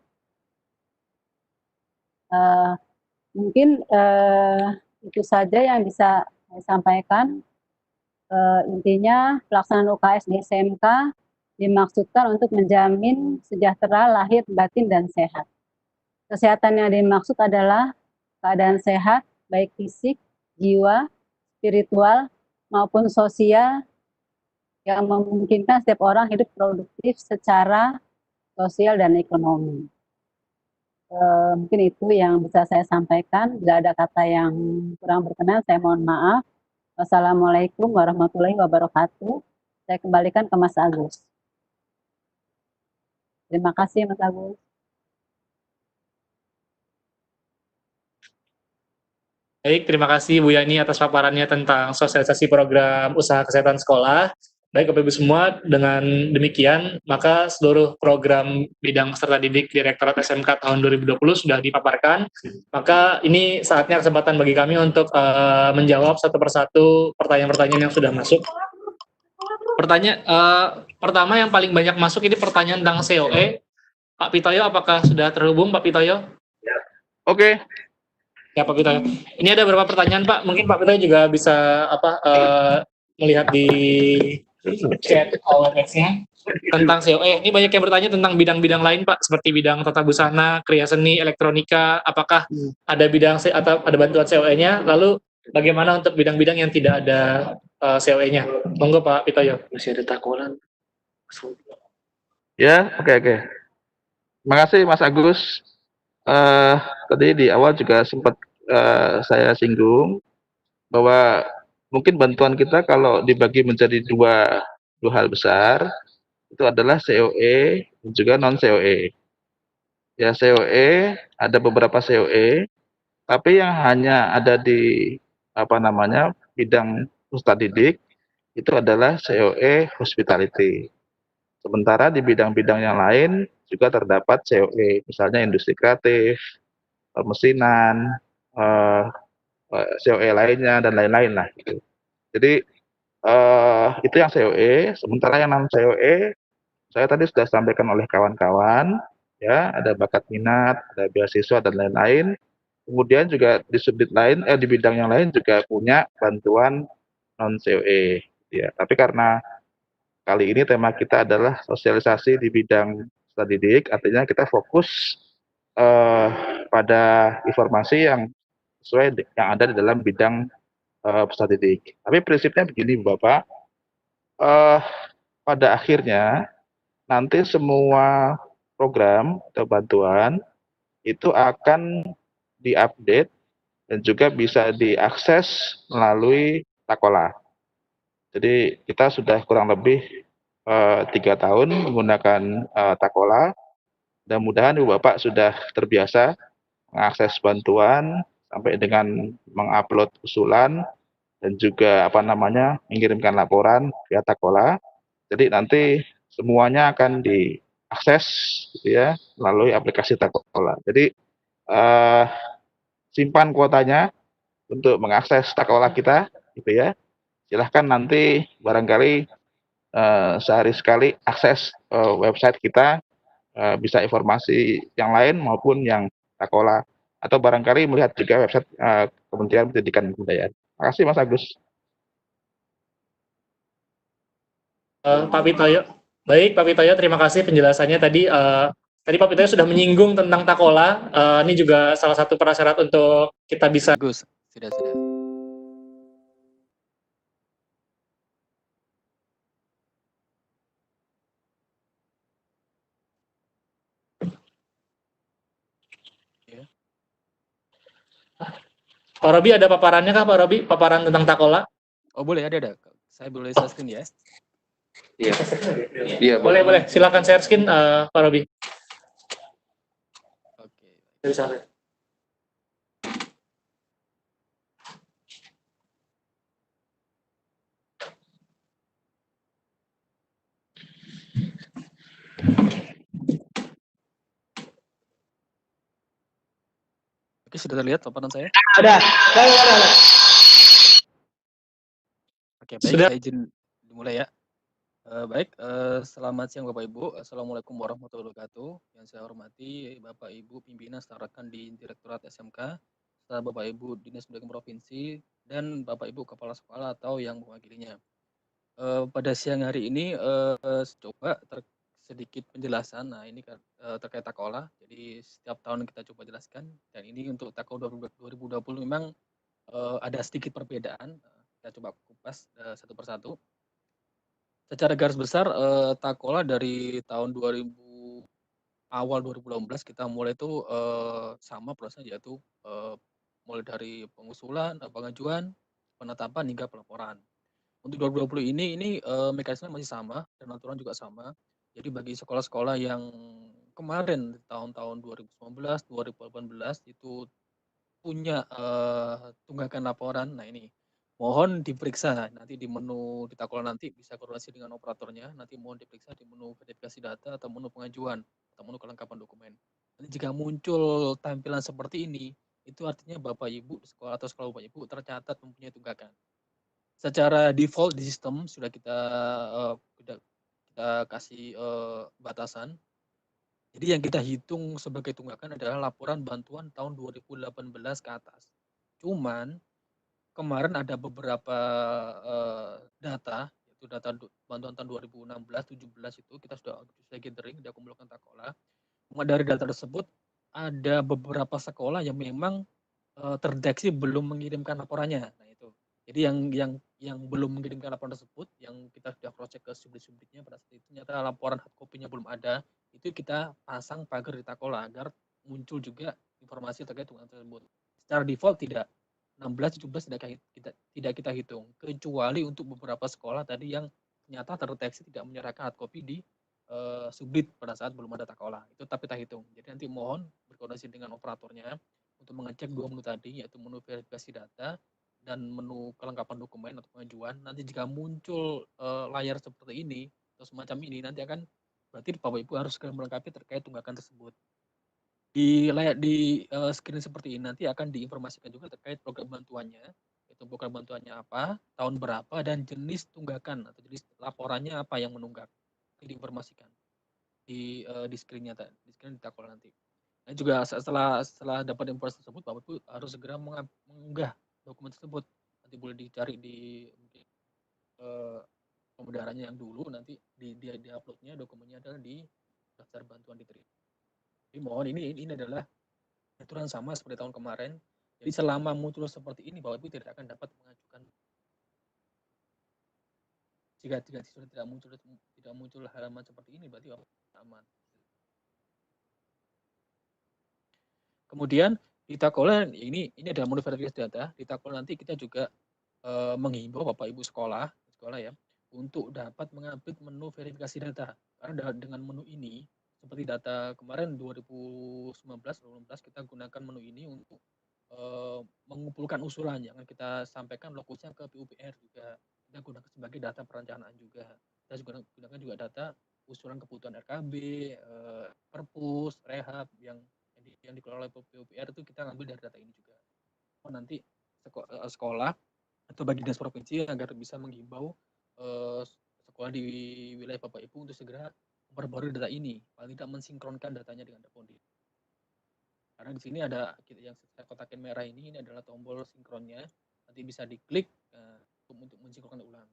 Mungkin itu saja yang bisa saya sampaikan. Intinya pelaksanaan UKS di SMK dimaksudkan untuk menjamin sejahtera lahir, batin, dan sehat. Kesehatan yang dimaksud adalah keadaan sehat, baik fisik, jiwa, spiritual, maupun sosial, yang memungkinkan setiap orang hidup produktif secara sosial dan ekonomi. Mungkin itu yang bisa saya sampaikan. Bila ada kata yang kurang berkenan, saya mohon maaf. Wassalamualaikum warahmatullahi wabarakatuh. Saya kembalikan ke Mas Agus. Terima kasih, Mas Agus. Baik, terima kasih Bu Yani atas paparannya tentang sosialisasi program usaha kesehatan sekolah. Baik, Bapak Ibu semua, dengan demikian, maka seluruh program bidang peserta didik Direktorat SMK tahun 2020 sudah dipaparkan. Maka ini saatnya kesempatan bagi kami untuk menjawab satu persatu pertanyaan-pertanyaan yang sudah masuk. Pertama yang paling banyak masuk ini pertanyaan tentang COE. Pak Pitoyo, apakah sudah terhubung, Pak Pitoyo? Oke. Ya, Pak Pitoyo. Ini ada beberapa pertanyaan, Pak. Mungkin Pak Pitoyo juga bisa melihat di chat OLX-nya tentang COE. Ini banyak yang bertanya tentang bidang-bidang lain, Pak, seperti bidang tata busana, kriya seni, elektronika. Apakah ada bidang atau ada bantuan COE-nya? Lalu bagaimana untuk bidang-bidang yang tidak ada COE-nya? Monggo Pak Pitoyo. Masih ada takolan. Ya, oke. Terima kasih Mas Agus. Tadi di awal juga sempat saya singgung bahwa mungkin bantuan kita kalau dibagi menjadi dua hal besar, itu adalah COE dan juga non-COE. Ya, COE, ada beberapa COE, tapi yang hanya ada di bidang peserta didik, itu adalah COE hospitality. Sementara di bidang-bidang yang lain, juga terdapat COE, misalnya industri kreatif, permesinan, COE lainnya dan lain-lain lah gitu. Jadi itu yang COE, sementara yang non COE saya tadi sudah sampaikan oleh kawan-kawan, ya ada bakat minat, ada beasiswa dan lain-lain. Kemudian juga di subdit lain, di bidang yang lain juga punya bantuan non COE. Ya, tapi karena kali ini tema kita adalah sosialisasi di bidang peserta didik, artinya kita fokus pada informasi yang sesuai yang ada di dalam bidang peserta didik. Tapi prinsipnya begini, Bapak, eh, pada akhirnya nanti semua program atau bantuan itu akan diupdate dan juga bisa diakses melalui Takola. Jadi kita sudah kurang lebih 3 tahun menggunakan Takola. Mudah-mudahan Ibu Bapak sudah terbiasa mengakses bantuan sampai dengan mengupload usulan dan juga mengirimkan laporan via Takola. Jadi nanti semuanya akan diakses gitu ya melalui aplikasi Takola. Jadi simpan kuotanya untuk mengakses Takola kita gitu ya. Silahkan nanti barangkali sehari sekali akses website kita, bisa informasi yang lain maupun yang Takola, atau barangkali melihat juga website Kementerian Pendidikan dan Kebudayaan. Terima kasih Mas Agus. Pak Pitoyo. Baik, Pak Pitoyo, terima kasih penjelasannya tadi. Tadi Pak Pitoyo sudah menyinggung tentang Takola. Ini juga salah satu prasyarat untuk kita bisa. Bagus, sudah. Ya. Pak Robi, ada paparannya kah Pak Robi? Paparan tentang Takola? Oh boleh, ada. Saya boleh share screen ya? Iya. Iya, Boleh. Silakan share screen, Pak Robi. Oke. Bisa. Oke, sudah terlihat paparan saya? Ada. Oke, baik. Sudah. Saya izin dimulai ya. Baik, selamat siang Bapak Ibu. Assalamualaikum warahmatullahi wabarakatuh. Yang saya hormati Bapak Ibu pimpinan serta rekan di Direktorat SMK, serta Bapak Ibu Dinas Pendidikan Provinsi, dan Bapak Ibu Kepala Sekolah atau yang mewakilinya. Pada siang hari ini coba sedikit penjelasan. Nah ini terkait Takola. Jadi setiap tahun kita coba jelaskan. Dan ini untuk Takola 2020 memang ada sedikit perbedaan. Kita coba kupas satu persatu. Secara garis besar Takola dari tahun awal 2018 kita mulai itu sama prosesnya, yaitu mulai dari pengusulan, pengajuan, penetapan hingga pelaporan. Untuk 2020 ini mekanisme masih sama dan aturan juga sama. Jadi bagi sekolah-sekolah yang kemarin tahun-tahun 2019, 2018 itu punya tunggakan laporan. Nah ini mohon diperiksa nanti di menu di Takola, nanti bisa koordinasi dengan operatornya. Nanti mohon diperiksa di menu verifikasi data atau menu pengajuan atau menu kelengkapan dokumen. Nanti jika muncul tampilan seperti ini, itu artinya Bapak Ibu sekolah atau sekolah Bapak Ibu tercatat mempunyai tunggakan. Secara default di sistem sudah kita kasih batasan. Jadi yang kita hitung sebagai tunggakan adalah laporan bantuan tahun 2018 ke atas. Cuman kemarin ada beberapa data, yaitu data bantuan tahun 2016, 17 itu kita sudah gathering, sudah kumpulkan Takola. Dari data tersebut ada beberapa sekolah yang memang terdeteksi belum mengirimkan laporannya. Nah itu. Jadi yang belum mengirimkan laporan tersebut, yang kita sudah cross check ke subdit-subditnya pada saat itu ternyata laporan hard copy-nya belum ada, itu kita pasang pagar di Takola agar muncul juga informasi terkait tunggakan tersebut. Secara default tidak 16, 17 tidak kita hitung, kecuali untuk beberapa sekolah tadi yang ternyata terdeteksi tidak menyerahkan hard copy di subdit pada saat belum ada Takola. Itu tapi kita hitung. Jadi nanti mohon berkoordinasi dengan operatornya untuk mengecek dua menu tadi, yaitu menu verifikasi data dan menu kelengkapan dokumen atau pengajuan. Nanti jika muncul layar seperti ini atau semacam ini, nanti akan Berarti Bapak Ibu harus segera melengkapi terkait tunggakan tersebut. Di screen seperti ini nanti akan diinformasikan juga terkait program bantuannya, itu program bantuannya apa, tahun berapa, dan jenis tunggakan atau jenis laporannya apa yang menunggak. Itu diinformasikan di screen-nya, di screen di Takol nanti. Dan juga setelah dapat informasi tersebut, Bapak Ibu harus segera mengunggah dokumen tersebut. Nanti boleh dicari di mungkin pembendaharanya yang dulu, nanti di uploadnya dokumennya adalah di daftar bantuan diterima. Jadi mohon ini adalah aturan sama seperti tahun kemarin. Jadi selama muncul seperti ini, Bapak Ibu tidak akan dapat mengajukan. Jika sudah tidak muncul halaman seperti ini, berarti Bapak aman. Kemudian di Takola ini adalah menu verifikasi data. Di Takola nanti kita juga menghimbau Bapak Ibu sekolah ya untuk dapat mengambil menu verifikasi data. Karena dengan menu ini seperti data kemarin 2019 kita gunakan menu ini untuk mengumpulkan usulan yang kita sampaikan lokusnya ke PUPR juga. Kita gunakan sebagai data perencanaan juga. Kita juga gunakan juga data usulan kebutuhan RKB, Perpus, Rehab yang dikelola oleh PUPR itu kita ngambil dari data ini juga. Nanti sekolah atau bagi dinas provinsi agar bisa menghimbau sekolah di wilayah Bapak Ibu untuk segera memperbarui data ini, paling tidak mensinkronkan datanya dengan Dapodik. Karena di sini ada yang saya kotakin merah ini adalah tombol sinkronnya, nanti bisa diklik untuk mensinkronkan ulang.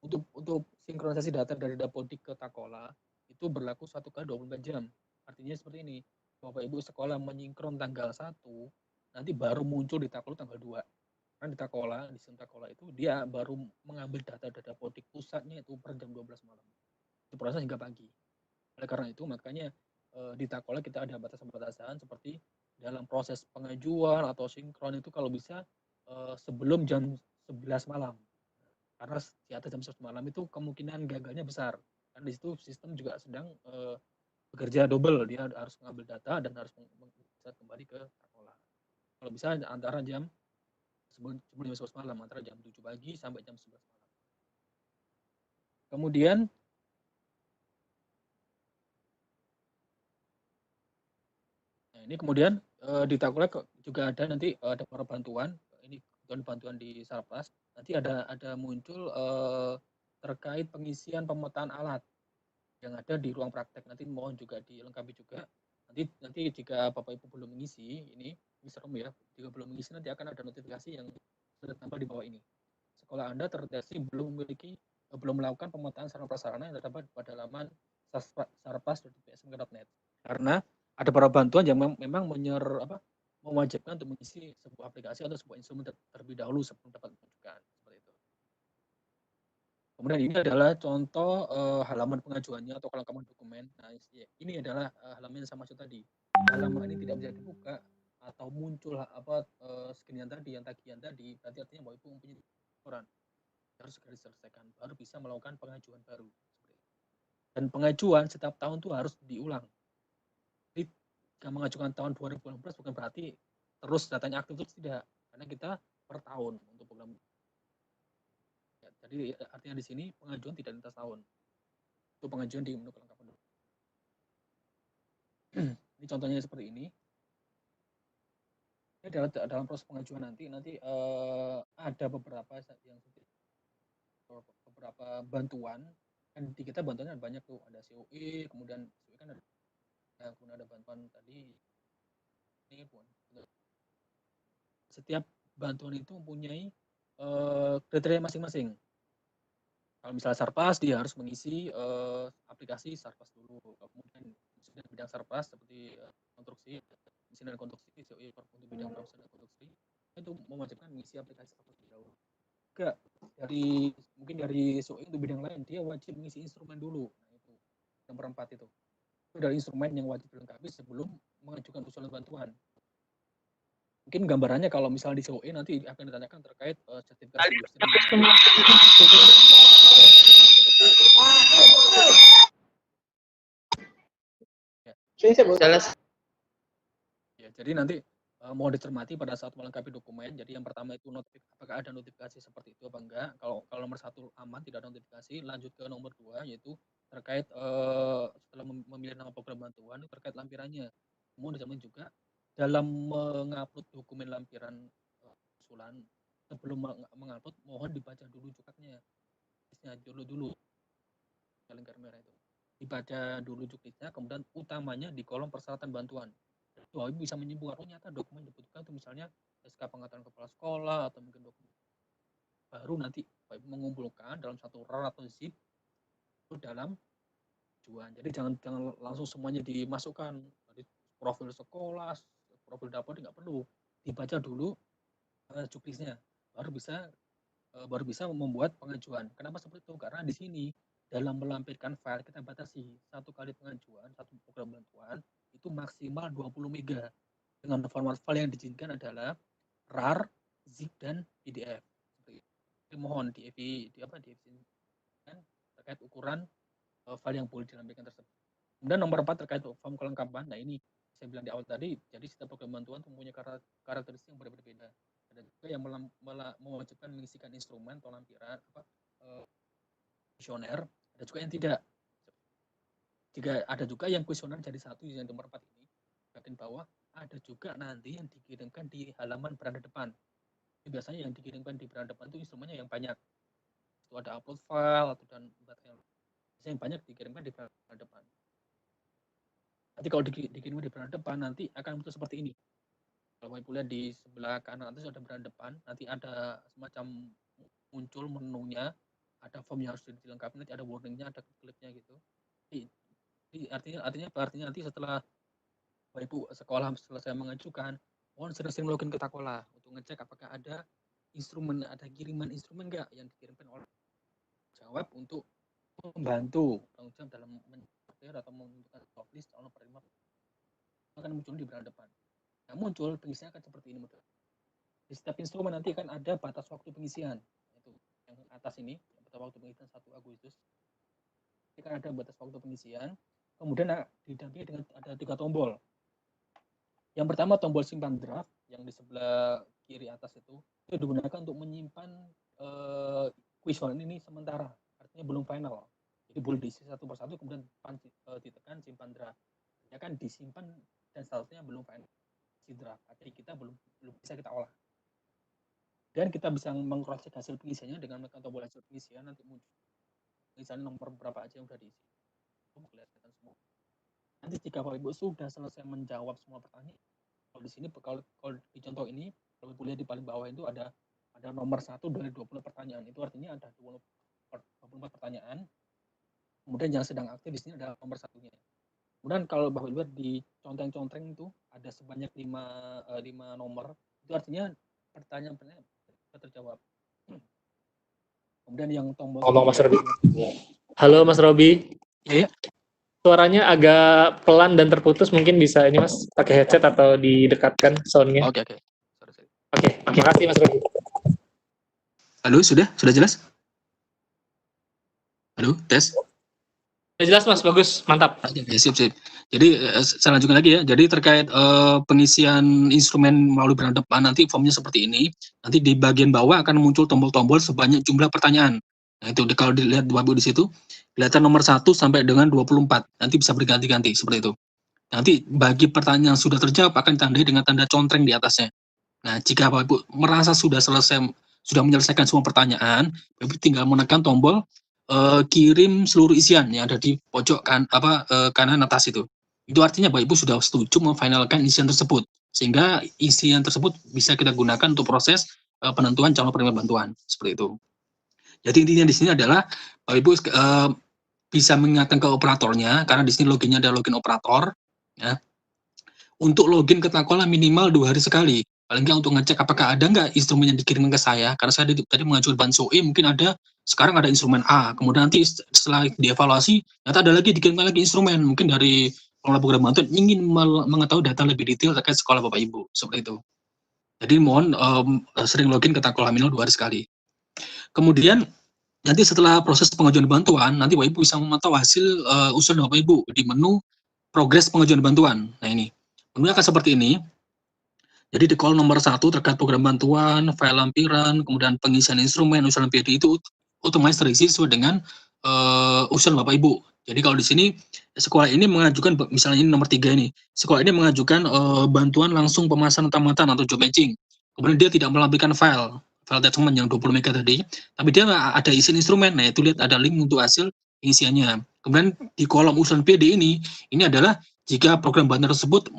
Untuk sinkronisasi data dari Dapodik ke Takola itu berlaku 1 kali 24 jam. Artinya seperti ini, Bapak Ibu sekolah menyinkron tanggal 1, nanti baru muncul di Takola tanggal 2. Karena di Takola, di sistem Takola itu dia baru mengambil data dari Dapodik pusatnya itu per jam 12 malam. Itu proses hingga pagi. Oleh karena itu makanya di Takola kita ada batasan-batasan seperti dalam proses pengajuan atau sinkron itu kalau bisa sebelum jam 11 malam. Karena di atas jam 11 malam itu kemungkinan gagalnya besar. Karena di situ sistem juga sedang bekerja double, dia harus mengambil data dan harus kembali ke Takola. Kalau bisa antara jam sebelum jam 11 malam, antara jam 7 pagi sampai jam 11 malam. Kemudian ini kemudian di Takola juga ada nanti ada para bantuan, ini bantuan di Sarpas, nanti ada muncul terkait pengisian pemetaan alat yang ada di ruang praktek, nanti mohon juga dilengkapi juga. Nanti jika Bapak Ibu belum mengisi ini serem ya, jika belum mengisi nanti akan ada notifikasi yang sudah tambah di bawah ini. Sekolah Anda terdeteksi belum melakukan pemetaan sarana prasarana yang terdapat pada laman sarpas.psmk.net. Karena ada para bantuan yang memang mewajibkan untuk mengisi sebuah aplikasi atau sebuah instrumen terlebih dahulu sebelum dapat rujukan seperti itu. Kemudian ini adalah contoh halaman pengajuannya atau kelengkapan dokumen. Nah, ini adalah halaman yang sama tadi. Halaman ini tidak bisa dibuka atau muncul screen yang tagihan tadi, berarti artinya bahwa Ibu mempunyai laporan harus segera diselesaikan baru bisa melakukan pengajuan baru. Dan pengajuan setiap tahun itu harus diulang. Jadi jika mengajukan tahun 2018 bukan berarti terus datanya aktif terus, tidak, karena kita per tahun untuk program. Ya, jadi artinya di sini pengajuan tidak lintas tahun. Itu pengajuan di menu kelengkapan dulu. Ini contohnya seperti ini. Ini dalam proses pengajuan nanti ada beberapa bantuan. Kan di kita bantuannya banyak tuh, ada COE, kemudian COE kan ada bantuan tadi. Ini pun setiap bantuan itu mempunyai kriteria masing-masing. Kalau misalnya Sarpas, dia harus mengisi aplikasi Sarpas dulu. Kemudian di bidang Sarpas seperti konstruksi, mesin dan konstruksi, COE untuk bidang proses dan konstruksi, itu mewajibkan mengisi aplikasi Sarpas dulu. Enggak, mungkin dari COE untuk bidang lain, dia wajib mengisi instrumen dulu. Nah, itu nomor 4 itu. Itu dari instrumen yang wajib dilengkapi sebelum mengajukan usulan bantuan. Mungkin gambarannya kalau misalnya di COE nanti akan ditanyakan terkait sertifikasi industri. Ya, jadi nanti mohon dicermati pada saat melengkapi dokumen. Jadi yang pertama itu apakah ada notifikasi seperti itu apa enggak. Kalau nomor 1 aman, tidak ada notifikasi, lanjut ke nomor 2 yaitu terkait setelah memilih nama program bantuan terkait lampirannya. Mohon dicermati juga dalam mengupload dokumen lampiran usulan, sebelum mengupload mohon dibaca dulu juknisnya dulu lingkar merah itu. Dibaca dulu juknisnya, kemudian utamanya di kolom persyaratan bantuan. Bahwa bisa menyimpulkan, oh ternyata dokumen dibutuhkan itu misalnya SK pengaturan kepala sekolah atau mungkin dokumen baru, nanti mengumpulkan dalam satu RAR atau zip dalam tujuan. Jadi jangan langsung semuanya dimasukkan dari profil sekolah, profil dapur, nggak perlu, dibaca dulu juknisnya, baru bisa membuat pengajuan. Kenapa seperti itu? Karena di sini dalam melampirkan file kita batasi satu kali pengajuan satu program bantuan itu maksimal 20 mega. Dengan format file yang diizinkan adalah RAR, zip, dan PDF. Jadi mohon terkait ukuran file yang boleh dilampirkan tersebut. Kemudian nomor 4 terkait form kelengkapan. Nah ini saya bilang di awal tadi, jadi setiap program bantuan mempunyai karakteristik yang berbeda-beda. Ada juga yang mewajibkan mengisikan instrumen atau lampiran kuesioner, ada juga yang tidak. Jika ada juga yang kuesioner jadi satu, yang nomor 4 ini bagian bawah, ada juga nanti yang dikirimkan di halaman beranda depan. Jadi biasanya yang dikirimkan di beranda depan itu instrumennya yang banyak. Itu ada upload file atau dan yang banyak dikirimkan di beranda depan. Nanti kalau dikirimkan di beranda depan nanti akan muncul seperti ini. Kalau Ibu lihat di sebelah kanan atas ada beranda depan, nanti ada semacam muncul menunya, ada form yang harus dilengkapi, nanti ada warningnya, ada kliknya gitu. Jadi artinya nanti setelah Bapak Ibu sekolah selesai mengajukan, mohon sering-sering login ke Takola untuk ngecek apakah ada instrumen, ada kiriman instrumen enggak yang dikirimkan oleh jawab untuk membantu tanggung jawab dalam menyetir atau menentukan soft list atau penerima akan muncul di beranda depan. Nah, muncul pengisian akan seperti ini model. Di setiap instrumen nanti akan ada batas waktu pengisian. Itu yang atas ini, batas waktu pengisian 1 Agustus. Ini kan ada batas waktu pengisian. Kemudian didampingi dengan ada 3 tombol. Yang pertama tombol simpan draft yang di sebelah kiri atas itu digunakan untuk menyimpan kuesioner ini sementara, artinya belum final. Jadi boleh diisi satu persatu kemudian ditekan simpan draft. Ya kan disimpan dan statusnya belum final. Draft, artinya kita belum bisa kita olah. Dan kita bisa mengcross-check hasil pengisiannya dengan menekan tombol hasil pengisian, nanti muncul misalnya nomor berapa aja yang udah diisi. Kelihatan semua. Nanti jika Bapak Ibu sudah selesai menjawab semua pertanyaan, kalau di sini kalau di contoh ini, kalau Ibu lihat di paling bawah itu ada nomor 1 dari 20 pertanyaan. Itu artinya ada 24 pertanyaan. Kemudian yang sedang aktif di sini ada nomor 1-nya. Kemudian kalau Bapak Ibu di conteng-conteng itu ada sebanyak 5 nomor, itu artinya pertanyaan terjawab. Kemudian yang tombol Mas Robi. Halo Mas Robi. Iya. Suaranya agak pelan dan terputus, mungkin bisa ini Mas pakai headset atau didekatkan soundnya. Oke. Oke, terima kasih Mas Robi. Halo, sudah jelas? Halo, tes. Jelas Mas, bagus, mantap. Sip. Jadi saya lanjutkan lagi ya. Jadi terkait pengisian instrumen melalui beranda depan, nanti formnya seperti ini. Nanti di bagian bawah akan muncul tombol-tombol sebanyak jumlah pertanyaan. Nah itu kalau dilihat Bapak di situ, kelihatan nomor 1 sampai dengan 24. Nanti bisa berganti-ganti seperti itu. Nanti bagi pertanyaan yang sudah terjawab akan ditandai dengan tanda contreng di atasnya. Nah jika Bapak Ibu merasa sudah menyelesaikan semua pertanyaan, Bapak Ibu tinggal menekan tombol kirim seluruh isian yang ada di pojok kanan atas itu. Itu artinya Bapak Ibu sudah setuju memfinalkan isian tersebut, sehingga isian tersebut bisa kita gunakan untuk proses penentuan calon penerima bantuan seperti itu. Jadi intinya di sini adalah Bapak Ibu bisa mengingatkan ke operatornya, karena di sini loginnya ada login operator, ya. Untuk login ke Takola minimal 2 hari sekali. Paling nggak untuk ngecek apakah ada nggak instrumen yang dikirimkan ke saya, karena saya tadi mengajukan Banso E, mungkin sekarang ada instrumen A, kemudian nanti setelah dievaluasi, ternyata ada lagi dikirimkan lagi instrumen, mungkin dari pengelola program bantuan ingin mengetahui data lebih detail terkait sekolah Bapak Ibu, seperti itu. Jadi mohon sering login ke Takola minimal 2 hari sekali. Kemudian nanti setelah proses pengajuan bantuan, nanti Bapak Ibu bisa memantau hasil usulan Bapak Ibu di menu progres pengajuan bantuan. Nah ini, menunya akan seperti ini. Jadi di kolom nomor 1 terkait program bantuan, file lampiran, kemudian pengisian instrumen, usulan PD itu otomatis terisi sesuai dengan usulan Bapak Ibu. Jadi kalau di sini sekolah ini mengajukan, misalnya ini nomor 3 ini, sekolah ini mengajukan bantuan langsung pemasangan tamatan atau job matching. Kemudian dia tidak melampirkan file attachment yang 20 MB tadi, tapi dia ada isi instrumen. Nah, itu lihat ada link untuk hasil pengisiannya. Kemudian di kolom usulan PD ini adalah jika program bantuan tersebut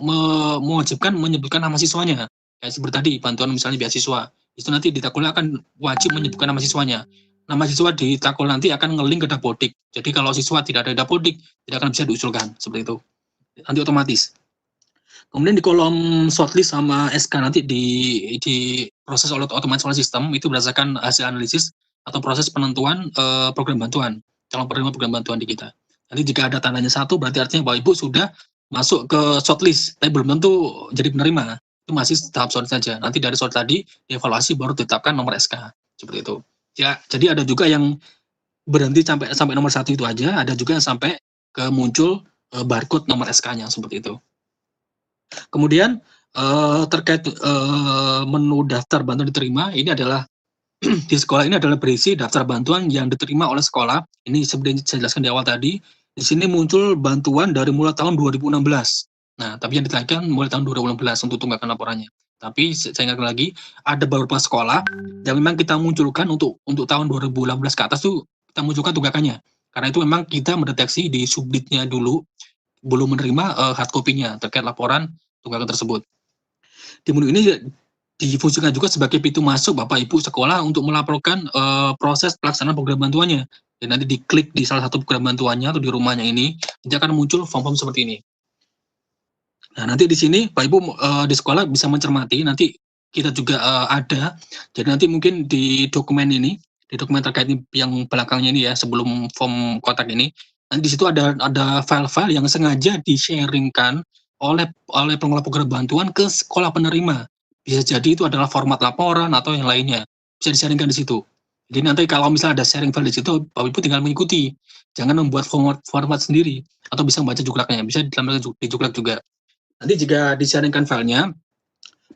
mewajibkan menyebutkan nama siswanya. Kayak seperti tadi, bantuan misalnya beasiswa. Itu nanti di Takul akan wajib menyebutkan nama siswanya. Nama siswa di Takul nanti akan nge-link ke Dapodik. Jadi kalau siswa tidak ada Dapodik, tidak akan bisa diusulkan. Seperti itu. Nanti otomatis. Kemudian di kolom shortlist sama SK nanti di proses otomatis oleh sistem, itu berdasarkan hasil analisis atau proses penentuan program bantuan, calon penerima program bantuan di kita. Nanti jika ada tandanya 1, berarti artinya Bapak Ibu sudah masuk ke shortlist, tapi belum tentu jadi penerima. Itu masih tahap shortlist saja. Nanti dari shortlist tadi, dievaluasi baru ditetapkan nomor SK. Seperti itu. Ya, jadi ada juga yang berhenti sampai nomor 1 itu aja, ada juga yang sampai ke muncul barcode nomor SK-nya, seperti itu. Kemudian terkait menu daftar bantuan diterima, ini adalah di sekolah ini adalah berisi daftar bantuan yang diterima oleh sekolah. Ini seperti saya jelaskan di awal tadi. Di sini muncul bantuan dari mulai tahun 2016. Nah, tapi yang ditekankan mulai tahun 2016 untuk tunggakan laporannya. Tapi saya ingatkan lagi, ada beberapa sekolah yang memang kita munculkan untuk tahun 2018 ke atas tuh kita munculkan tunggakannya. Karena itu memang kita mendeteksi di subditnya dulu, belum menerima hard copy-nya terkait laporan tunggakan tersebut. Di menu ini difungsikan juga sebagai pintu masuk Bapak Ibu sekolah untuk melaporkan proses pelaksanaan program bantuannya. Dan nanti diklik di salah satu program bantuannya atau di rumahnya ini, nanti akan muncul form-form seperti ini. Nah, nanti di sini Pak Ibu di sekolah bisa mencermati, nanti kita juga ada, jadi nanti mungkin di dokumen ini, di dokumen terkait yang belakangnya ini ya, sebelum form kotak ini, nanti di situ ada file-file yang sengaja di-sharingkan oleh pengelola program bantuan ke sekolah penerima. Bisa jadi itu adalah format laporan atau yang lainnya, bisa di-sharingkan di situ. Jadi nanti kalau misalnya ada sharing file di situ, Bapak Ibu tinggal mengikuti, jangan membuat format sendiri, atau bisa membaca juklaknya, bisa ditambahkan di juklak juga. Nanti jika di-sharingkan filenya,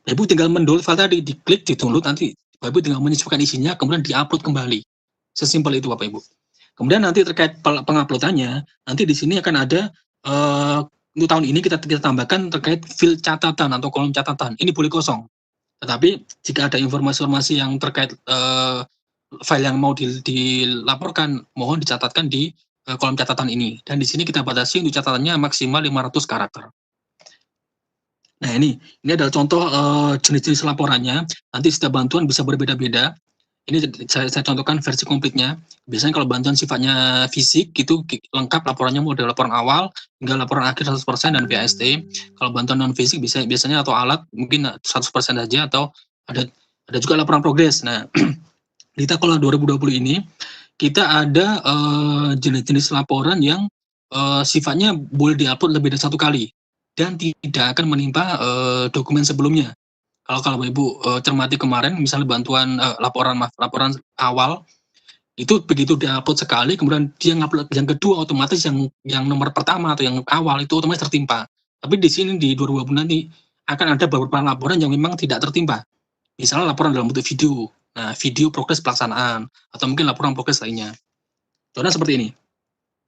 Bapak Ibu tinggal mendownload file tadi, diklik, di-download, nanti Bapak Ibu tinggal menyesuaikan isinya, kemudian di-upload kembali. Sesimpel itu Bapak Ibu. Kemudian nanti terkait penguploadannya, nanti di sini akan ada, untuk tahun ini kita tambahkan terkait field catatan atau kolom catatan. Ini boleh kosong. Tetapi jika ada informasi-informasi yang terkait file yang mau dilaporkan, mohon dicatatkan di kolom catatan ini. Dan di sini kita batasi untuk catatannya maksimal 500 karakter. Nah, ini adalah contoh jenis-jenis laporannya. Nanti setiap bantuan bisa berbeda-beda. Ini saya contohkan versi komplitnya. Biasanya kalau bantuan sifatnya fisik, itu lengkap laporannya mulai dari laporan awal hingga laporan akhir 100% dan PAST. Kalau bantuan non fisik biasanya atau alat mungkin 100% saja, atau ada juga laporan progres. Nah, di Takola 2020 ini kita ada jenis-jenis laporan yang sifatnya boleh diupload lebih dari 1 kali dan tidak akan menimpa dokumen sebelumnya. Kalau Ibu cermati kemarin, misalnya bantuan laporan awal itu begitu diupload sekali, kemudian dia ngupload yang kedua, otomatis yang nomor pertama atau yang awal itu otomatis tertimpa. Tapi di sini di 2020 nanti akan ada beberapa laporan yang memang tidak tertimpa. Misalnya laporan dalam bentuk video. Nah, video progres pelaksanaan atau mungkin laporan progres lainnya. Contohnya seperti ini.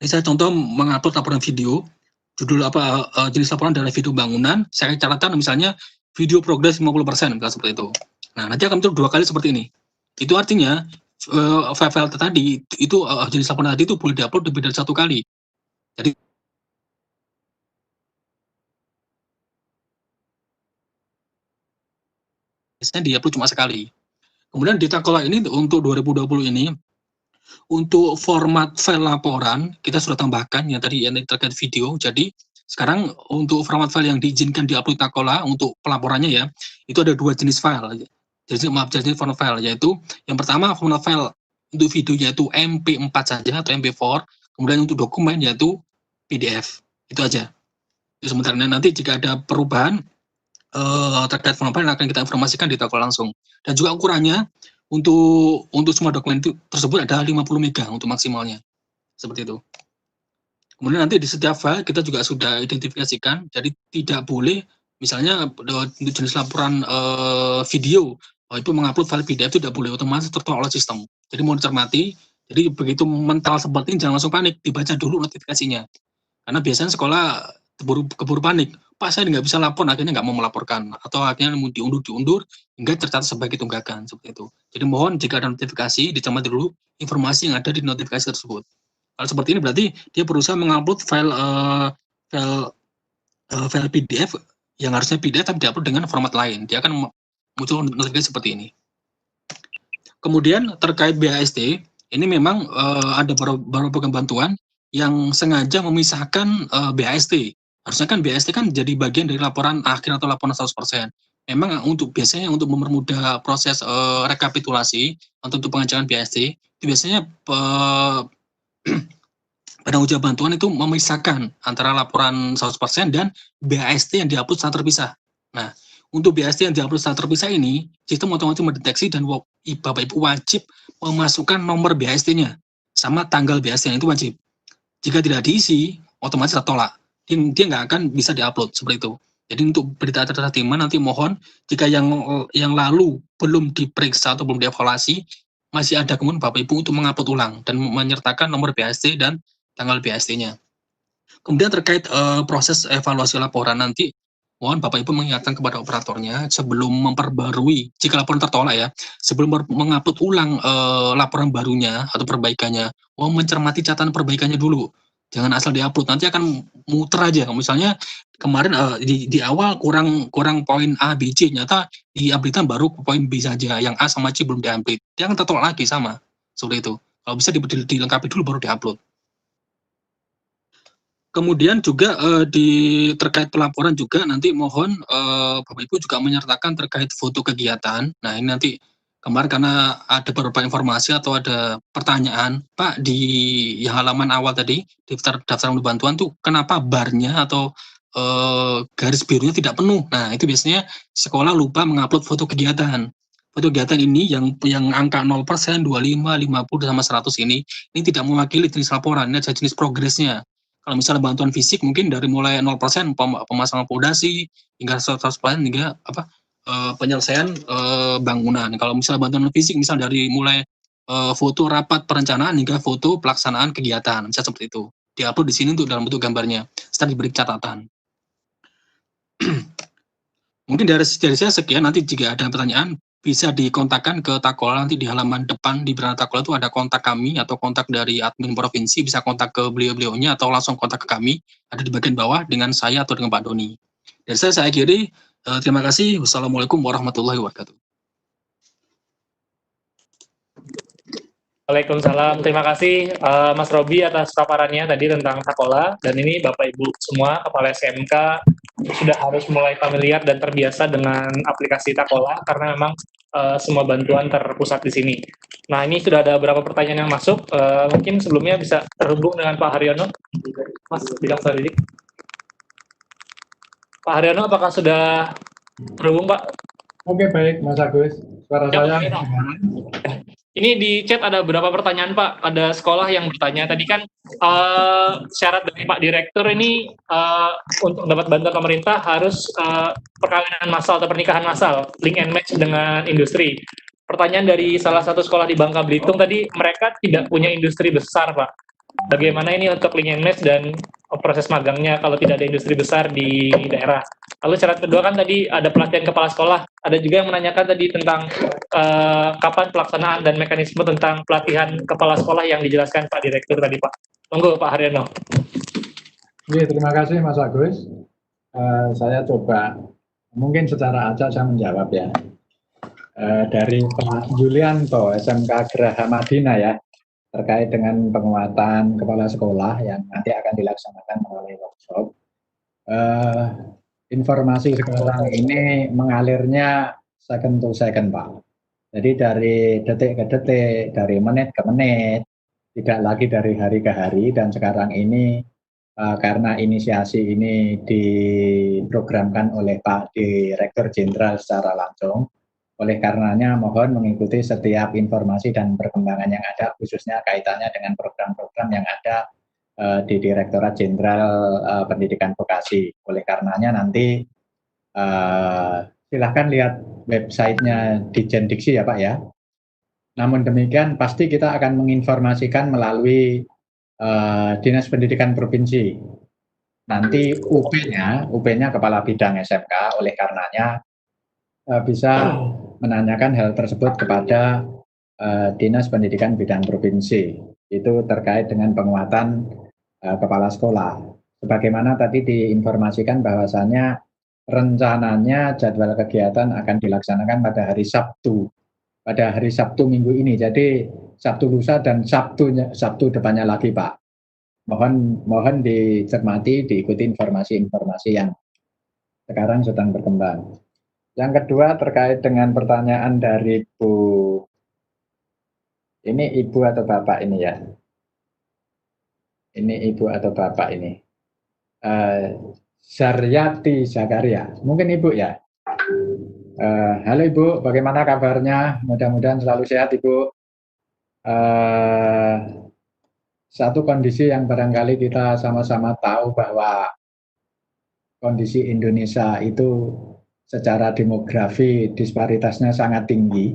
Ini saya contoh mengupload laporan video. Judul jenis laporan adalah video bangunan. Saya catatkan misalnya video progres 50%, misalnya seperti itu. Nah, nanti akan muncul 2 kali seperti ini. Itu artinya file tadi itu jenis laporan tadi itu boleh diupload lebih dari 1 kali. Jadi biasanya diupload cuma sekali. Kemudian di Takola ini untuk 2020 ini, untuk format file laporan kita sudah tambahkan yang tadi terkait video. Jadi sekarang untuk format file yang diizinkan diupload Takola untuk pelaporannya ya, itu ada 2 jenis file. Jadi format file, yaitu yang pertama format file untuk video yaitu MP4 saja atau MP4, kemudian untuk dokumen yaitu PDF. Itu aja. Itu sementara. Nanti jika ada perubahan terkait format file akan kita informasikan di Takola langsung. Dan juga ukurannya untuk semua dokumen itu tersebut ada 50 MB untuk maksimalnya. Seperti itu. Kemudian nanti di setiap file kita juga sudah identifikasikan, jadi tidak boleh Misalnya untuk jenis laporan video, itu mengupload file PDF itu tidak boleh, otomatis tertolak oleh sistem. Jadi mohon dicermati. Jadi begitu mental seperti ini jangan langsung panik, dibaca dulu notifikasinya. Karena biasanya sekolah keburu panik. Pak, saya nggak bisa lapor, akhirnya nggak mau melaporkan. Atau akhirnya diundur, hingga tercatat sebagai tunggakan, seperti itu. Jadi mohon jika ada notifikasi, dicermati dulu informasi yang ada di notifikasi tersebut. Kalau seperti ini berarti dia berusaha mengupload file PDF yang harusnya PDF tapi diupload dengan format lain. Dia akan muncul notifikasi seperti ini. Kemudian terkait BHST, ini memang ada beberapa bantuan yang sengaja memisahkan BHST. Harusnya kan BHST kan jadi bagian dari laporan akhir atau laporan 100%. Memang biasanya untuk mempermudah proses rekapitulasi untuk pengajuan BHST, itu biasanya pada ujian bantuan itu memisahkan antara laporan 100% dan BHST yang diupload secara terpisah. Nah, untuk BHST yang diupload secara terpisah ini, sistem otomatis mendeteksi dan Bapak Ibu wajib memasukkan nomor BHST-nya sama tanggal BHST-nya, itu wajib. Jika tidak diisi, otomatis tertolak. Dia nggak akan bisa diupload seperti itu. Jadi untuk berita acara timah nanti mohon jika yang lalu belum diperiksa atau belum dievaluasi, masih ada kemudian Bapak Ibu untuk mengupload ulang dan menyertakan nomor BHST dan tanggal BHST-nya. Kemudian terkait proses evaluasi laporan nanti, mohon Bapak Ibu mengingatkan kepada operatornya sebelum memperbarui, jika laporan tertolak ya, sebelum mengupload ulang laporan barunya atau perbaikannya, mohon mencermati catatan perbaikannya dulu. Jangan asal diupload, nanti akan muter aja. Misalnya kemarin di awal kurang poin A, B, C, nyata di updatean baru poin B saja, yang A sama C belum di-update. Dia akan tertolak lagi sama, seperti itu. Kalau bisa dilengkapi dulu baru di-upload. Kemudian juga terkait pelaporan juga nanti mohon Bapak Ibu juga menyertakan terkait foto kegiatan. Nah ini nanti kemarin karena ada beberapa informasi atau ada pertanyaan, Pak, di yang halaman awal tadi daftar bantuan tuh kenapa barnya atau garis birunya tidak penuh. Nah itu biasanya sekolah lupa mengupload foto kegiatan. Foto kegiatan ini yang angka 0%, 25, 50 sama 100 ini tidak mewakili jenis laporan, ini adalah jenis progresnya. Kalau misalnya bantuan fisik mungkin dari mulai 0% pemasangan fondasi hingga 100% hingga penyelesaian bangunan. Kalau misalnya bantuan fisik misal dari mulai foto rapat perencanaan hingga foto pelaksanaan kegiatan, bisa seperti itu. Diupload di sini untuk dalam bentuk gambarnya, setelah diberi catatan. Mungkin dari saya sekian, nanti jika ada pertanyaan bisa dikontakkan ke Takola, nanti di halaman depan di beranda Takola itu ada kontak kami atau kontak dari admin provinsi, bisa kontak ke beliau-beliaunya atau langsung kontak ke kami, ada di bagian bawah dengan saya atau dengan Pak Doni. Dari saya akhiri, terima kasih. Wassalamualaikum warahmatullahi wabarakatuh. Waalaikumsalam. Terima kasih Mas Robi atas paparannya tadi tentang Takola, dan ini Bapak Ibu semua kepala SMK sudah harus mulai familiar dan terbiasa dengan aplikasi Takola karena memang semua bantuan terpusat di sini. Nah, ini sudah ada beberapa pertanyaan yang masuk. Mungkin sebelumnya bisa terhubung dengan Pak Haryono, Mas Bidang Strategi. Pak Haryono, apakah sudah terhubung, Pak? Oke, baik, Mas Agus. Suara saya. Ini di chat ada beberapa pertanyaan, Pak. Ada sekolah yang bertanya tadi kan syarat dari Pak Direktur ini untuk dapat bantuan pemerintah harus perkawinan massal atau pernikahan massal, link and match dengan industri. Pertanyaan dari salah satu sekolah di Bangka Belitung tadi, mereka tidak punya industri besar, Pak. Bagaimana ini untuk link and match dan proses magangnya kalau tidak ada industri besar di daerah? Lalu syarat kedua kan tadi ada pelatihan kepala sekolah. Ada juga yang menanyakan tadi tentang kapan pelaksanaan dan mekanisme tentang pelatihan kepala sekolah yang dijelaskan Pak Direktur tadi, Pak. Monggo Pak Haryono. Oke, terima kasih Mas Agus. Saya coba mungkin secara acak saya menjawab ya. Dari Pak Julianto SMK Geraha Madinah ya, terkait dengan penguatan kepala sekolah yang nanti akan dilaksanakan melalui workshop. Informasi sekarang ini mengalirnya second to second, Pak. Jadi dari detik ke detik, dari menit ke menit, tidak lagi dari hari ke hari, dan sekarang ini karena inisiasi ini diprogramkan oleh Pak Direktur Jenderal secara langsung, oleh karenanya mohon mengikuti setiap informasi dan perkembangan yang ada, khususnya kaitannya dengan program-program yang ada di Direktorat Jenderal Pendidikan Vokasi. Oleh karenanya nanti Silahkan lihat websitenya Dijen Diksi ya Pak ya. Namun demikian pasti kita akan menginformasikan melalui Dinas Pendidikan Provinsi. Nanti UP-nya Kepala Bidang SMK, oleh karenanya bisa menanyakan hal tersebut kepada Dinas Pendidikan Bidang Provinsi. Itu terkait dengan penguatan kepala sekolah. Sebagaimana tadi diinformasikan bahwasannya rencananya jadwal kegiatan akan dilaksanakan pada hari Sabtu. Pada hari Sabtu minggu ini. Jadi Sabtu lusa dan Sabtu depannya lagi Pak. Mohon dicermati, diikuti informasi-informasi yang sekarang sedang berkembang. Yang kedua terkait dengan pertanyaan dari ini Ibu atau Bapak ini ya? Ini Ibu atau Bapak ini? Zaryati Zakaria, mungkin Ibu ya? Halo Ibu, bagaimana kabarnya? Mudah-mudahan selalu sehat Ibu. Satu kondisi yang barangkali kita sama-sama tahu bahwa kondisi Indonesia itu secara demografi disparitasnya sangat tinggi.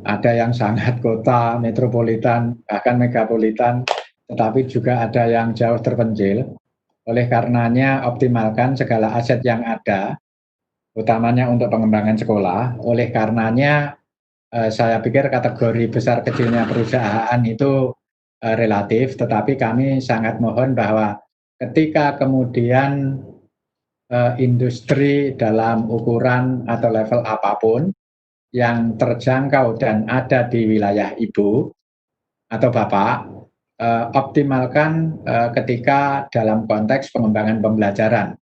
Ada yang sangat kota, metropolitan, bahkan megapolitan, tetapi juga ada yang jauh terpencil. Oleh karenanya optimalkan segala aset yang ada, utamanya untuk pengembangan sekolah. Oleh karenanya saya pikir kategori besar kecilnya perusahaan itu relatif, tetapi kami sangat mohon bahwa ketika kemudian industri dalam ukuran atau level apapun yang terjangkau dan ada di wilayah Ibu atau Bapak, optimalkan ketika dalam konteks pengembangan pembelajaran.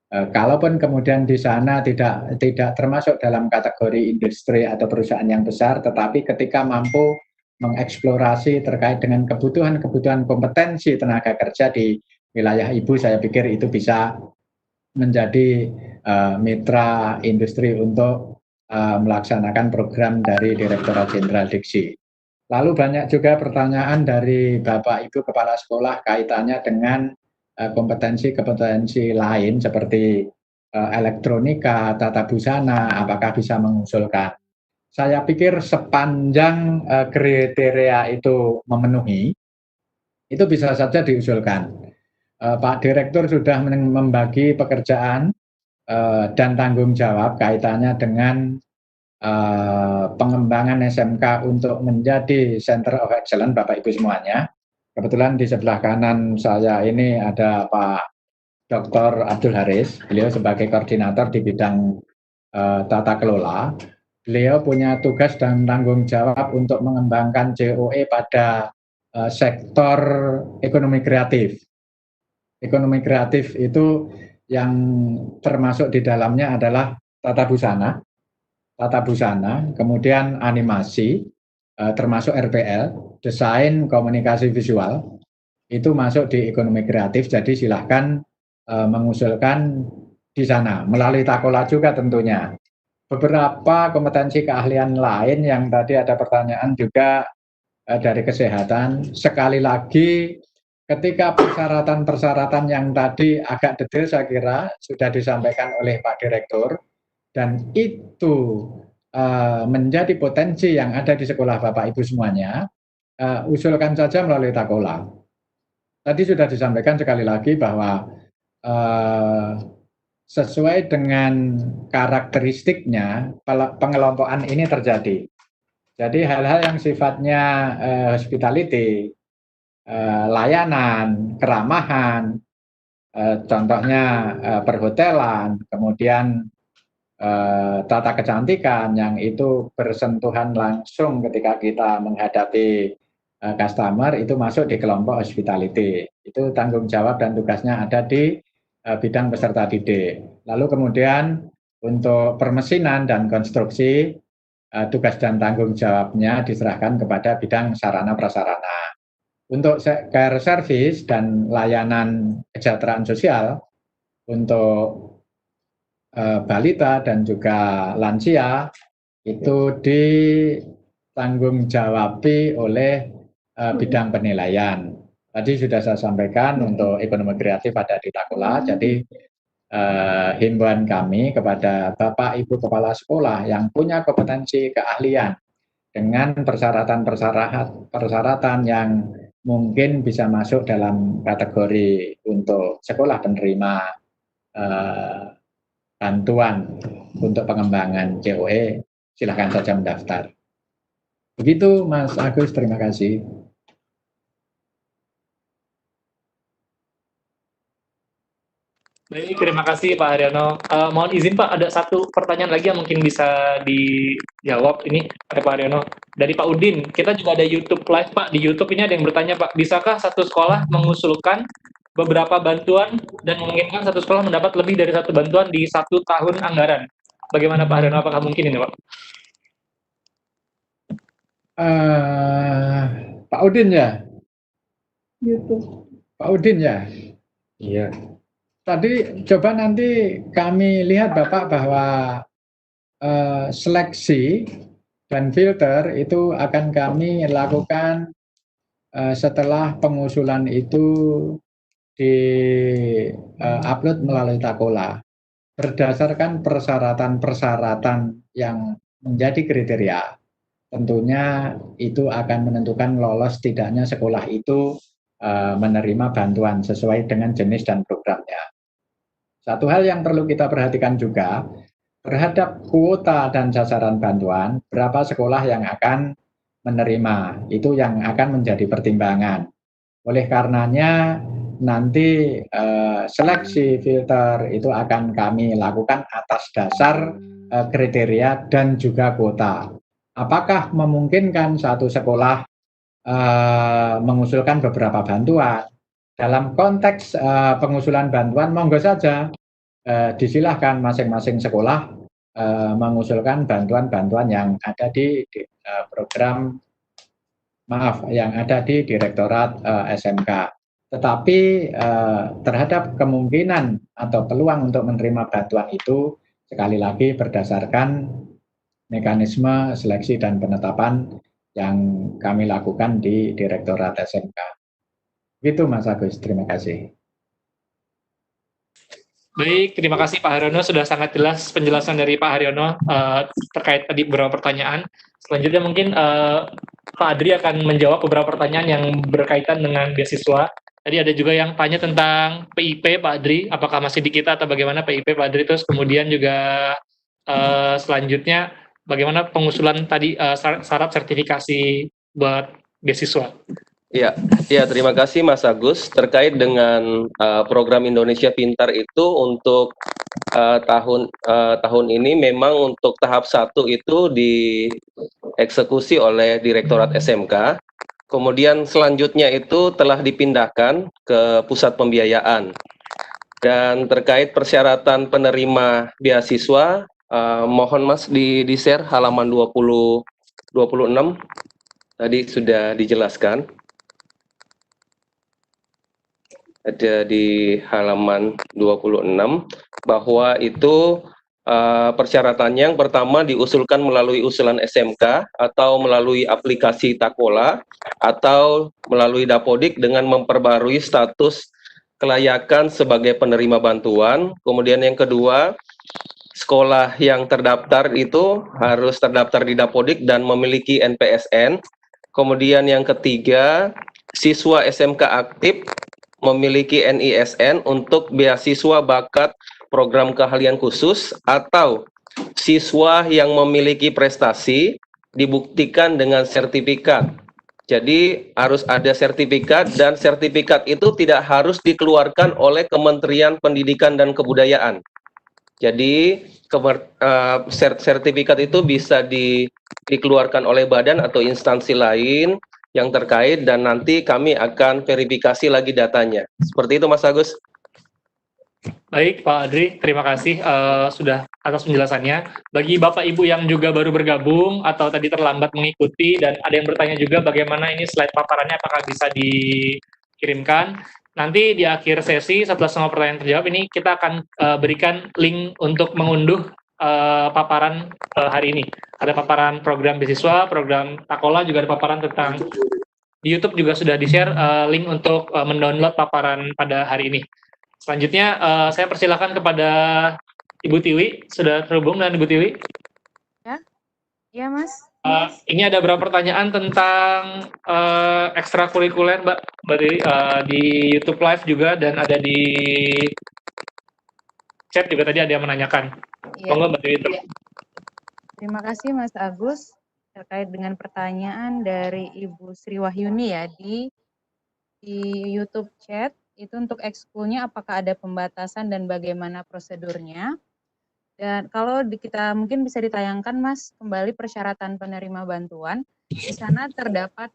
Kalaupun kemudian di sana tidak termasuk dalam kategori industri atau perusahaan yang besar, tetapi ketika mampu mengeksplorasi terkait dengan kebutuhan kompetensi tenaga kerja di wilayah Ibu, saya pikir itu bisa menjadi mitra industri untuk melaksanakan program dari Direktorat Jenderal Diksi. Lalu banyak juga pertanyaan dari Bapak Ibu Kepala Sekolah kaitannya dengan kompetensi-kompetensi lain seperti elektronika, tata busana, apakah bisa mengusulkan. Saya pikir sepanjang kriteria itu memenuhi, itu bisa saja diusulkan. Pak Direktur sudah membagi pekerjaan dan tanggung jawab kaitannya dengan pengembangan SMK untuk menjadi Center of Excellence, Bapak Ibu semuanya. Kebetulan di sebelah kanan saya ini ada Pak Dr. Abdul Haris, beliau sebagai koordinator di bidang tata kelola. Beliau punya tugas dan tanggung jawab untuk mengembangkan JOE pada sektor ekonomi kreatif. Ekonomi kreatif itu yang termasuk di dalamnya adalah tata busana, kemudian animasi, termasuk RPL, desain komunikasi visual, itu masuk di ekonomi kreatif. Jadi silahkan mengusulkan di sana, melalui Takola juga tentunya. Beberapa kompetensi keahlian lain yang tadi ada pertanyaan juga dari kesehatan, sekali lagi ketika persyaratan-persyaratan yang tadi agak detail saya kira sudah disampaikan oleh Pak Direktur, dan itu menjadi potensi yang ada di sekolah Bapak Ibu semuanya, usulkan saja melalui Takola. Tadi sudah disampaikan sekali lagi bahwa sesuai dengan karakteristiknya pengelompokan ini terjadi. Jadi hal-hal yang sifatnya hospitality, layanan, keramahan, contohnya perhotelan, kemudian tata kecantikan yang itu bersentuhan langsung ketika kita menghadapi customer, itu masuk di kelompok hospitality. Itu tanggung jawab dan tugasnya ada di bidang peserta didik. Lalu kemudian untuk permesinan dan konstruksi, tugas dan tanggung jawabnya diserahkan kepada bidang sarana prasarana. Untuk care service dan layanan kesejahteraan sosial untuk balita dan juga lansia itu ditanggung jawabi oleh bidang penilaian. Tadi sudah saya sampaikan untuk ekonomi kreatif ada di Takola, jadi himbauan kami kepada Bapak Ibu Kepala Sekolah yang punya kompetensi keahlian dengan persyaratan yang mungkin bisa masuk dalam kategori untuk sekolah penerima bantuan untuk pengembangan COE, silahkan saja mendaftar. Begitu Mas Agus, terima kasih. Baik, terima kasih Pak Haryono. Mohon izin Pak, ada satu pertanyaan lagi yang mungkin bisa dijawab ini oleh Pak Haryono. Dari Pak Udin, kita juga ada YouTube Live Pak. Di YouTube ini ada yang bertanya Pak, bisakah satu sekolah mengusulkan beberapa bantuan dan memungkinkan satu sekolah mendapat lebih dari satu bantuan di 1 tahun anggaran? Bagaimana Pak Haryono, apakah mungkin ini Pak? Pak Udin ya? YouTube. Pak Udin ya? Iya. Tadi coba nanti kami lihat Bapak bahwa seleksi dan filter itu akan kami lakukan setelah pengusulan itu di-upload melalui Takola. Berdasarkan persyaratan-persyaratan yang menjadi kriteria, tentunya itu akan menentukan lolos tidaknya sekolah itu menerima bantuan sesuai dengan jenis dan programnya. Satu hal yang perlu kita perhatikan juga, terhadap kuota dan sasaran bantuan, berapa sekolah yang akan menerima, itu yang akan menjadi pertimbangan. Oleh karenanya, nanti seleksi filter itu akan kami lakukan atas dasar kriteria dan juga kuota. Apakah memungkinkan satu sekolah mengusulkan beberapa bantuan? Dalam konteks pengusulan bantuan, monggo saja disilahkan masing-masing sekolah mengusulkan bantuan-bantuan yang ada di program, yang ada di Direktorat SMK. Tetapi terhadap kemungkinan atau peluang untuk menerima bantuan itu, sekali lagi berdasarkan mekanisme seleksi dan penetapan yang kami lakukan di Direktorat SMK. Begitu Mas Agus, terima kasih. Baik, terima kasih Pak Haryono, sudah sangat jelas penjelasan dari Pak Haryono terkait tadi beberapa pertanyaan. Selanjutnya mungkin Pak Adri akan menjawab beberapa pertanyaan yang berkaitan dengan beasiswa. Tadi ada juga yang tanya tentang PIP Pak Adri, apakah masih di kita atau bagaimana PIP Pak Adri. Terus kemudian juga selanjutnya bagaimana pengusulan tadi syarat sertifikasi buat beasiswa. Ya, terima kasih Mas Agus. Terkait dengan program Indonesia Pintar itu untuk tahun ini memang untuk tahap 1 itu dieksekusi oleh Direktorat SMK. Kemudian selanjutnya itu telah dipindahkan ke pusat pembiayaan. Dan terkait persyaratan penerima beasiswa, mohon Mas di-share halaman 26. Tadi sudah dijelaskan. Ada di halaman 26 bahwa itu persyaratannya yang pertama diusulkan melalui usulan SMK atau melalui aplikasi Takola atau melalui Dapodik dengan memperbarui status kelayakan sebagai penerima bantuan. Kemudian yang kedua, sekolah yang terdaftar itu harus terdaftar di Dapodik dan memiliki NPSN. Kemudian yang ketiga, siswa SMK aktif memiliki NISN untuk beasiswa bakat program keahlian khusus atau siswa yang memiliki prestasi dibuktikan dengan sertifikat. Jadi harus ada sertifikat dan sertifikat itu tidak harus dikeluarkan oleh Kementerian Pendidikan dan Kebudayaan. Jadi sertifikat itu bisa dikeluarkan oleh badan atau instansi lain yang terkait dan nanti kami akan verifikasi lagi datanya. Seperti itu Mas Agus. Baik Pak Adri, terima kasih sudah atas penjelasannya. Bagi Bapak Ibu yang juga baru bergabung atau tadi terlambat mengikuti dan ada yang bertanya juga bagaimana ini slide paparannya apakah bisa dikirimkan. Nanti di akhir sesi setelah semua pertanyaan terjawab ini kita akan berikan link untuk mengunduh paparan hari ini. Ada paparan program beasiswa, program Takola, juga ada paparan tentang di YouTube juga sudah di-share link untuk mendownload paparan pada hari ini. Selanjutnya saya persilakan kepada Ibu Tiwi. Sudah terhubung dengan Ibu Tiwi? Ya, Mas. Ini ada beberapa pertanyaan tentang ekstrakurikuler, Mbak Tiwi, di YouTube Live juga, dan ada di chat juga tadi ada yang menanyakan. Iya. Monggo Mbak Tiwi. Terima kasih Mas Agus terkait dengan pertanyaan dari Ibu Sri Wahyuni ya di YouTube chat. Itu untuk ekskulnya apakah ada pembatasan dan bagaimana prosedurnya. Dan kalau kita mungkin bisa ditayangkan Mas kembali persyaratan penerima bantuan. Di sana terdapat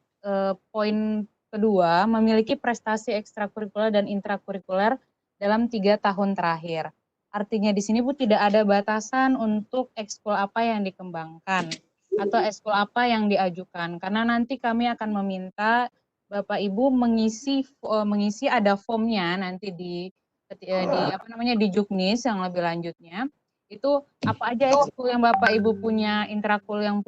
poin kedua, memiliki prestasi ekstrakurikuler dan intrakurikuler dalam 3 tahun terakhir. Artinya di sini Bu tidak ada batasan untuk ekskul apa yang dikembangkan atau ekskul apa yang diajukan. Karena nanti kami akan meminta Bapak Ibu mengisi ada formnya nanti di Juknis yang lebih lanjutnya. Itu apa aja ekskul yang Bapak Ibu punya, intrakul yang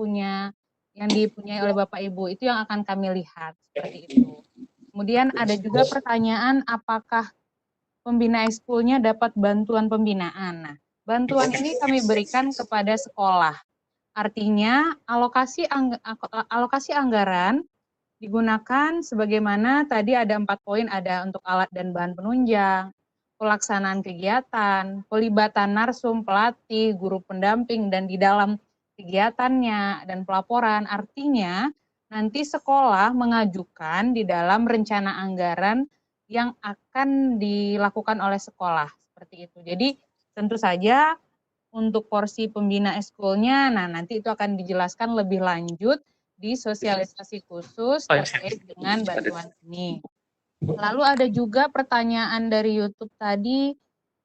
dipunyai oleh Bapak Ibu, itu yang akan kami lihat seperti itu. Kemudian ada juga pertanyaan apakah pembina ekskulnya dapat bantuan pembinaan. Nah, bantuan ini kami berikan kepada sekolah. Artinya alokasi anggaran digunakan sebagaimana tadi ada 4 poin, ada untuk alat dan bahan penunjang, pelaksanaan kegiatan, pelibatan narsum, pelatih, guru pendamping, dan di dalam kegiatannya dan pelaporan. Artinya nanti sekolah mengajukan di dalam rencana anggaran yang akan dilakukan oleh sekolah seperti itu. Jadi tentu saja untuk porsi pembina ekskulnya, nah nanti itu akan dijelaskan lebih lanjut di sosialisasi khusus terkait dengan bantuan ini. Lalu ada juga pertanyaan dari YouTube tadi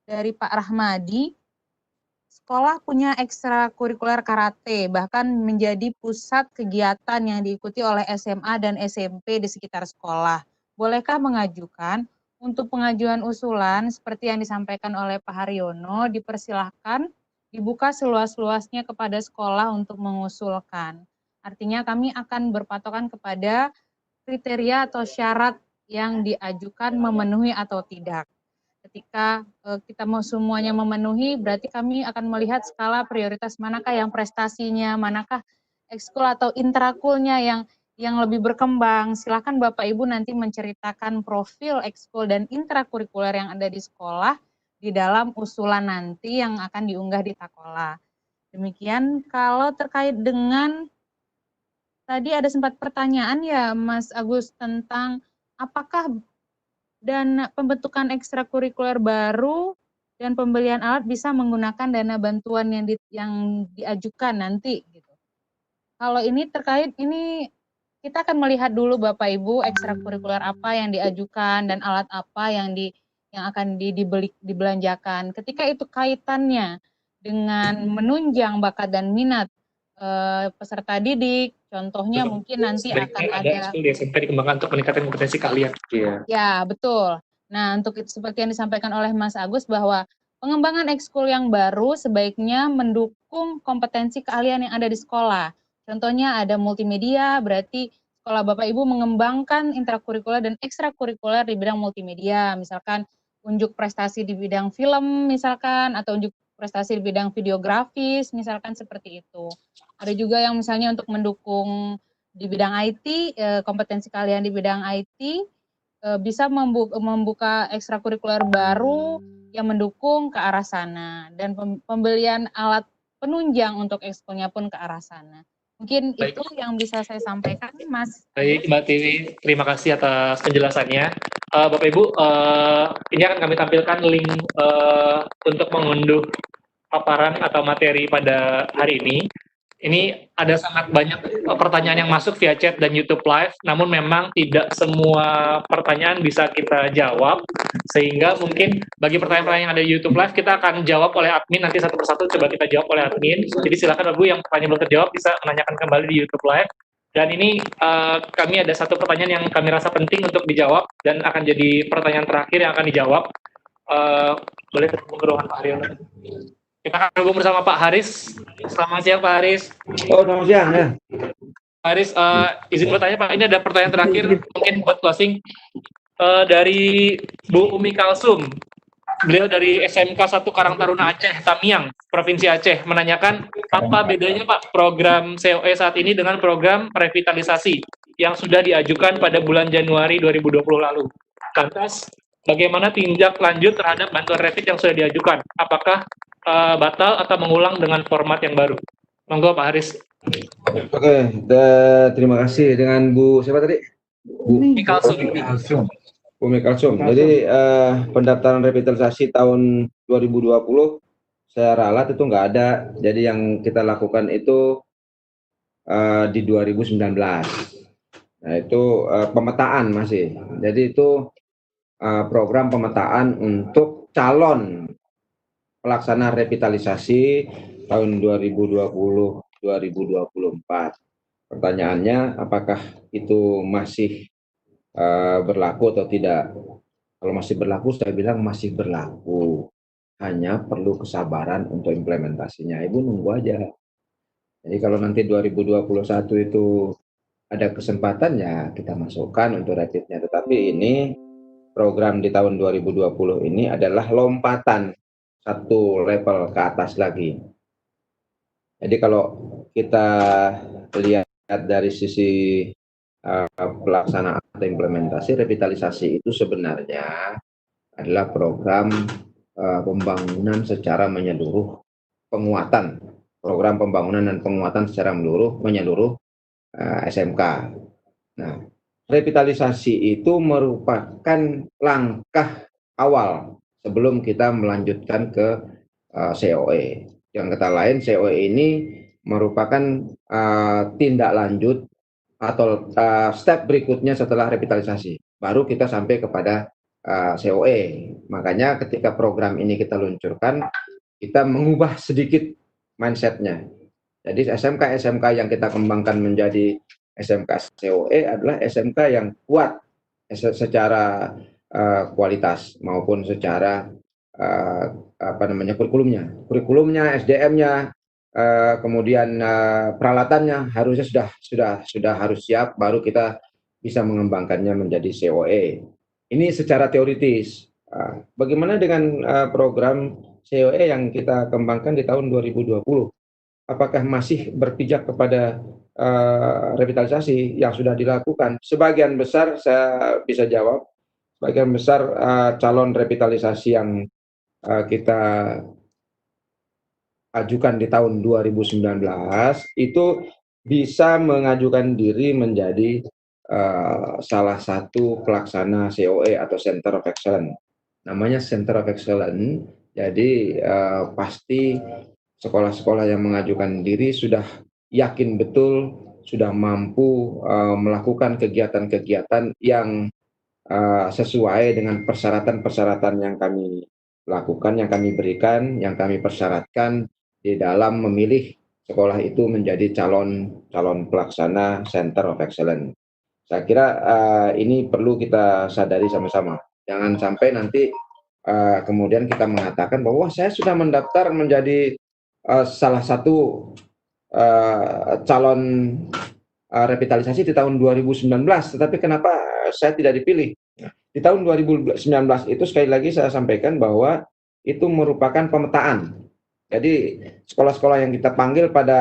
dari Pak Rahmadi. Sekolah punya ekstrakurikuler karate, bahkan menjadi pusat kegiatan yang diikuti oleh SMA dan SMP di sekitar sekolah. Bolehkah mengajukan? Untuk pengajuan usulan seperti yang disampaikan oleh Pak Haryono, dipersilahkan dibuka seluas-luasnya kepada sekolah untuk mengusulkan. Artinya kami akan berpatokan kepada kriteria atau syarat yang diajukan memenuhi atau tidak. Ketika kita mau semuanya memenuhi, berarti kami akan melihat skala prioritas manakah yang prestasinya, manakah ekskul atau intrakulnya yang lebih berkembang. Silakan Bapak Ibu nanti menceritakan profil ekskul dan intrakurikuler yang ada di sekolah di dalam usulan nanti yang akan diunggah di Takola. Demikian. Kalau terkait dengan tadi ada sempat pertanyaan ya Mas Agus tentang apakah dana pembentukan ekstrakurikuler baru dan pembelian alat bisa menggunakan dana bantuan yang diajukan nanti gitu. Kalau ini terkait ini kita akan melihat dulu Bapak Ibu ekstrakurikuler apa yang diajukan dan alat apa yang akan dibelanjakan. Ketika itu kaitannya dengan menunjang bakat dan minat peserta didik, contohnya betul. Mungkin nanti akan ada ekskul di SMP dikembangkan untuk meningkatkan kompetensi kalian. Ya, betul. Nah, untuk itu seperti yang disampaikan oleh Mas Agus bahwa pengembangan ekskul yang baru sebaiknya mendukung kompetensi keahlian yang ada di sekolah. Contohnya ada multimedia, berarti sekolah Bapak Ibu mengembangkan intrakurikuler dan ekstrakurikuler di bidang multimedia, misalkan unjuk prestasi di bidang film misalkan, atau unjuk prestasi di bidang videografis, misalkan seperti itu. Ada juga yang misalnya untuk mendukung di bidang IT, kompetensi kalian di bidang IT, bisa membuka ekstrakurikuler baru yang mendukung ke arah sana. Dan pembelian alat penunjang untuk ekskulnya pun ke arah sana. Mungkin baik. Itu yang bisa saya sampaikan, Mas. Baik, Mbak Tiwi, terima kasih atas penjelasannya. Bapak Ibu, ini akan kami tampilkan link untuk mengunduh paparan atau materi pada hari ini. Ini ada sangat banyak pertanyaan yang masuk via chat dan YouTube Live, namun memang tidak semua pertanyaan bisa kita jawab, sehingga mungkin bagi pertanyaan-pertanyaan yang ada di YouTube Live, kita akan jawab oleh admin, nanti satu persatu coba kita jawab oleh admin. Jadi silakan Bapak Ibu yang pertanyaan belum terjawab bisa menanyakan kembali di YouTube Live. Dan ini kami ada satu pertanyaan yang kami rasa penting untuk dijawab, dan akan jadi pertanyaan terakhir yang akan dijawab. Boleh terhubung ruangan Pak Haryono. Kita akan berhubung bersama Pak Haris. Selamat siang Pak Haris. Oh, selamat siang ya. Pak Haris, izin bertanya Pak, ini ada pertanyaan terakhir mungkin buat closing dari Bu Umi Kalsum. beliau dari SMK 1 Karang Taruna Aceh, Tamiang, Provinsi Aceh, menanyakan apa bedanya Pak program COE saat ini dengan program revitalisasi yang sudah diajukan pada bulan Januari 2020 lalu. Lantas, bagaimana tindak lanjut terhadap bantuan revit yang sudah diajukan? Apakah batal atau mengulang dengan format yang baru? Monggo Pak Haris. Oke, terima kasih. Dengan Bu siapa tadi? Umi Kalsum. Umi Kalsum. Jadi pendaftaran revitalisasi tahun 2020 saya ralat itu nggak ada. Jadi yang kita lakukan itu di 2019. Nah itu pemetaan masih. Jadi itu program pemetaan untuk calon pelaksana revitalisasi tahun 2020-2024. Pertanyaannya, apakah itu masih berlaku atau tidak? Kalau masih berlaku, saya bilang masih berlaku. Hanya perlu kesabaran untuk implementasinya. Ibu nunggu aja. Jadi kalau nanti 2021 itu ada kesempatan, ya kita masukkan untuk rapidnya. Tetapi ini program di tahun 2020 ini adalah lompatan satu level ke atas lagi. Jadi kalau kita lihat dari sisi pelaksanaan atau implementasi, revitalisasi itu sebenarnya adalah program pembangunan secara menyeluruh, penguatan, program pembangunan dan penguatan secara menyeluruh SMK. Nah, revitalisasi itu merupakan langkah awal sebelum kita melanjutkan ke COE. Yang kata lain, COE ini merupakan tindak lanjut atau step berikutnya setelah revitalisasi. Baru kita sampai kepada COE. Makanya ketika program ini kita luncurkan, kita mengubah sedikit mindsetnya. Jadi SMK-SMK yang kita kembangkan menjadi SMK COE adalah SMK yang kuat secara kualitas maupun secara kurikulumnya, SDM-nya, kemudian peralatannya harusnya sudah harus siap, baru kita bisa mengembangkannya menjadi COE. Ini secara teoritis. Bagaimana dengan program COE yang kita kembangkan di tahun 2020? Apakah masih berpijak kepada revitalisasi yang sudah dilakukan? Sebagian besar saya bisa jawab, sebagian besar calon revitalisasi yang kita ajukan di tahun 2019 itu bisa mengajukan diri menjadi salah satu pelaksana COE atau Center of Excellence. Namanya Center of Excellence, jadi pasti sekolah-sekolah yang mengajukan diri sudah yakin betul, sudah mampu melakukan kegiatan-kegiatan yang sesuai dengan persyaratan-persyaratan yang kami lakukan, yang kami berikan, yang kami persyaratkan di dalam memilih sekolah itu menjadi calon pelaksana Center of Excellence. Saya kira ini perlu kita sadari sama-sama. Jangan sampai nanti kemudian kita mengatakan bahwa saya sudah mendaftar menjadi salah satu calon revitalisasi di tahun 2019, tetapi kenapa saya tidak dipilih? Di tahun 2019 itu sekali lagi saya sampaikan bahwa itu merupakan pemetaan. Jadi sekolah-sekolah yang kita panggil pada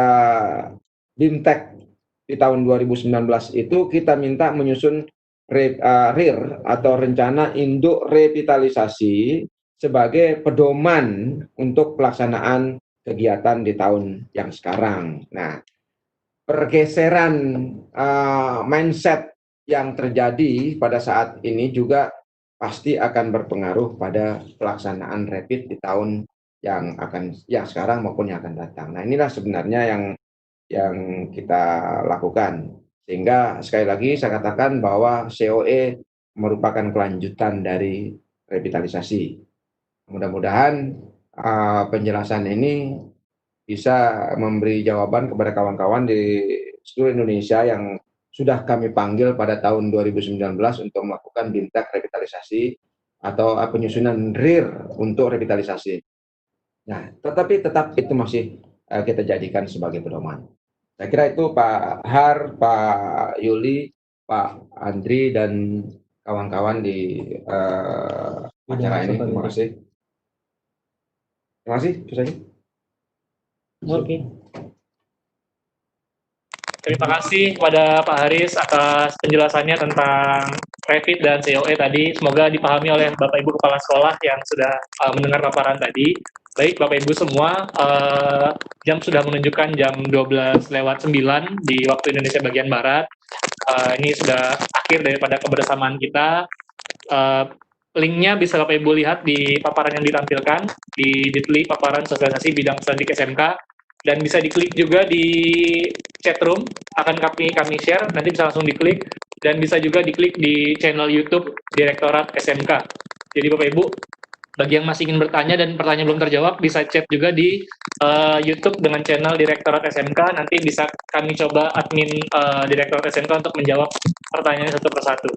BIMTEK di tahun 2019 itu kita minta menyusun RIR atau rencana induk revitalisasi sebagai pedoman untuk pelaksanaan kegiatan di tahun yang sekarang. Nah, pergeseran mindset yang terjadi pada saat ini juga pasti akan berpengaruh pada pelaksanaan rapid di tahun yang sekarang maupun yang akan datang. Nah, inilah sebenarnya yang kita lakukan. Sehingga sekali lagi saya katakan bahwa COE merupakan kelanjutan dari revitalisasi. Mudah-mudahan penjelasan ini bisa memberi jawaban kepada kawan-kawan di seluruh Indonesia yang sudah kami panggil pada tahun 2019 untuk melakukan BIMTEK revitalisasi atau penyusunan RIR untuk revitalisasi. Nah, tetapi tetap itu masih kita jadikan sebagai pedoman. Saya kira itu Pak Har, Pak Yuli, Pak Andri, dan kawan-kawan di acara ini. Terima kasih. Terima kasih, itu saja. Oke. Terima kasih kepada Pak Haris atas penjelasannya tentang Revit dan COE tadi. Semoga dipahami oleh Bapak Ibu Kepala Sekolah yang sudah mendengar paparan tadi. Baik Bapak Ibu semua, jam sudah menunjukkan jam 12:09 di waktu Indonesia bagian Barat. Ini sudah akhir daripada kebersamaan kita. Linknya bisa Bapak Ibu lihat di paparan yang ditampilkan di Ditli paparan sosialisasi bidang pendidik SMK, dan bisa diklik juga di chatroom, akan kami share, nanti bisa langsung diklik, dan bisa juga diklik di channel YouTube Direktorat SMK. Jadi Bapak Ibu, bagi yang masih ingin bertanya dan pertanyaan belum terjawab, bisa chat juga di YouTube dengan channel Direktorat SMK, nanti bisa kami coba admin Direktorat SMK untuk menjawab pertanyaannya satu persatu.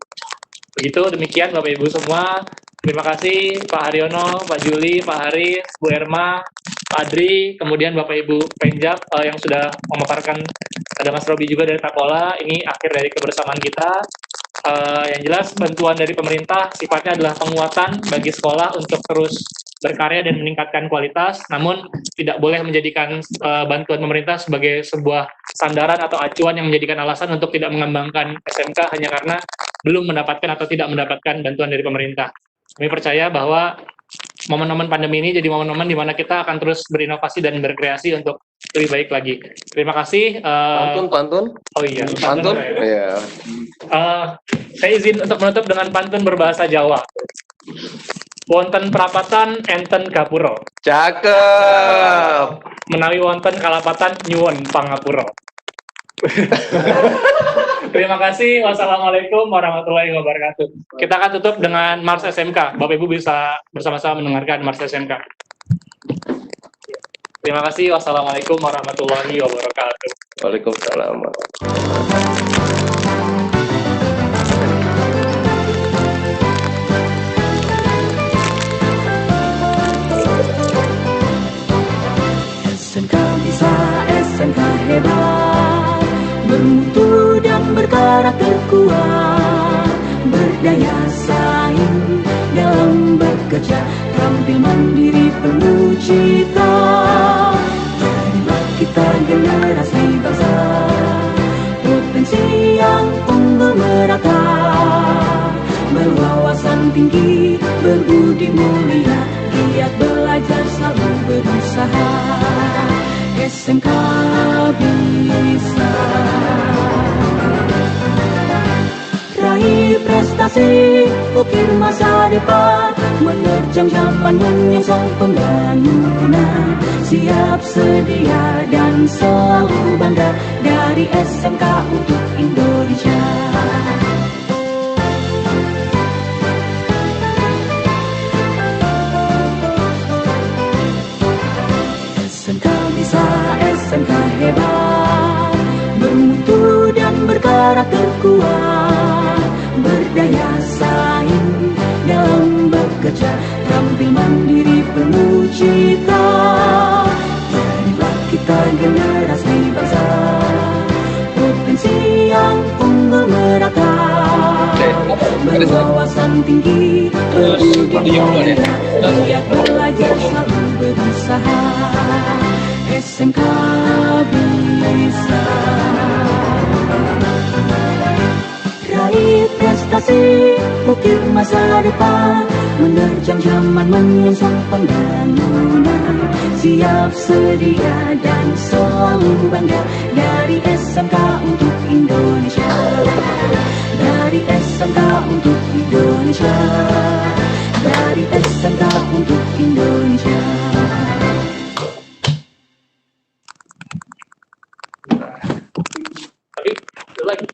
Begitu, demikian Bapak Ibu semua. Terima kasih Pak Haryono, Pak Juli, Pak Haris, Bu Erma, Pak Adri, kemudian Bapak Ibu Penjab yang sudah memaparkan, ada Mas Robi juga dari Takola. Ini akhir dari kebersamaan kita. Yang jelas bantuan dari pemerintah sifatnya adalah penguatan bagi sekolah untuk terus berkarya dan meningkatkan kualitas, namun tidak boleh menjadikan bantuan pemerintah sebagai sebuah sandaran atau acuan yang menjadikan alasan untuk tidak mengembangkan SMK hanya karena belum mendapatkan atau tidak mendapatkan bantuan dari pemerintah. Kami percaya bahwa momen-momen pandemi ini jadi momen-momen di mana kita akan terus berinovasi dan berkreasi untuk lebih baik lagi. Terima kasih. Pantun. Oh iya, Pantun. Iya. Saya izin untuk menutup dengan pantun berbahasa Jawa. Wonten perapatan enten gapura. Cakep. Menawi wonten kalapatan nyuwun pangapura. Terima kasih. Wassalamualaikum warahmatullahi wabarakatuh. Kita akan tutup dengan Mars SMK. Bapak Ibu bisa bersama-sama mendengarkan Mars SMK. Terima kasih. Wassalamualaikum warahmatullahi wabarakatuh. Waalaikumsalam. SMK bisa, SMK hebat, bermutu dan berkarakter kuat, berdaya saing dalam bekerja, tampil mandiri penuh cita. Jadilah kita generasi bangsa, potensi yang unggul merata, berwawasan tinggi, berbudi mulia, giat belajar selalu berusaha. SMK bisa raih prestasi, ukir masa depan, menerjang zaman menyongsong pembangunan, siap sedia dan selalu bangga dari SMK untuk Indonesia. SMK bisa, SMK hebat, bermutu dan berkarakter kuat, berdaya saing dalam bekerja, tampil mandiri penuh cita. Jadilah kita generasi bangsa, potensi yang unggul merata, berwawasan tinggi, berbudi mulia, giat belajar selalu berusaha. SMK bisa raih prestasi, ukir masa depan, menerjang zaman menyongsong pembangunan, siap sedia dan selalu bangga dari SMK untuk Indonesia, dari SMK untuk Indonesia, dari SMK untuk Indonesia. Tapi lagi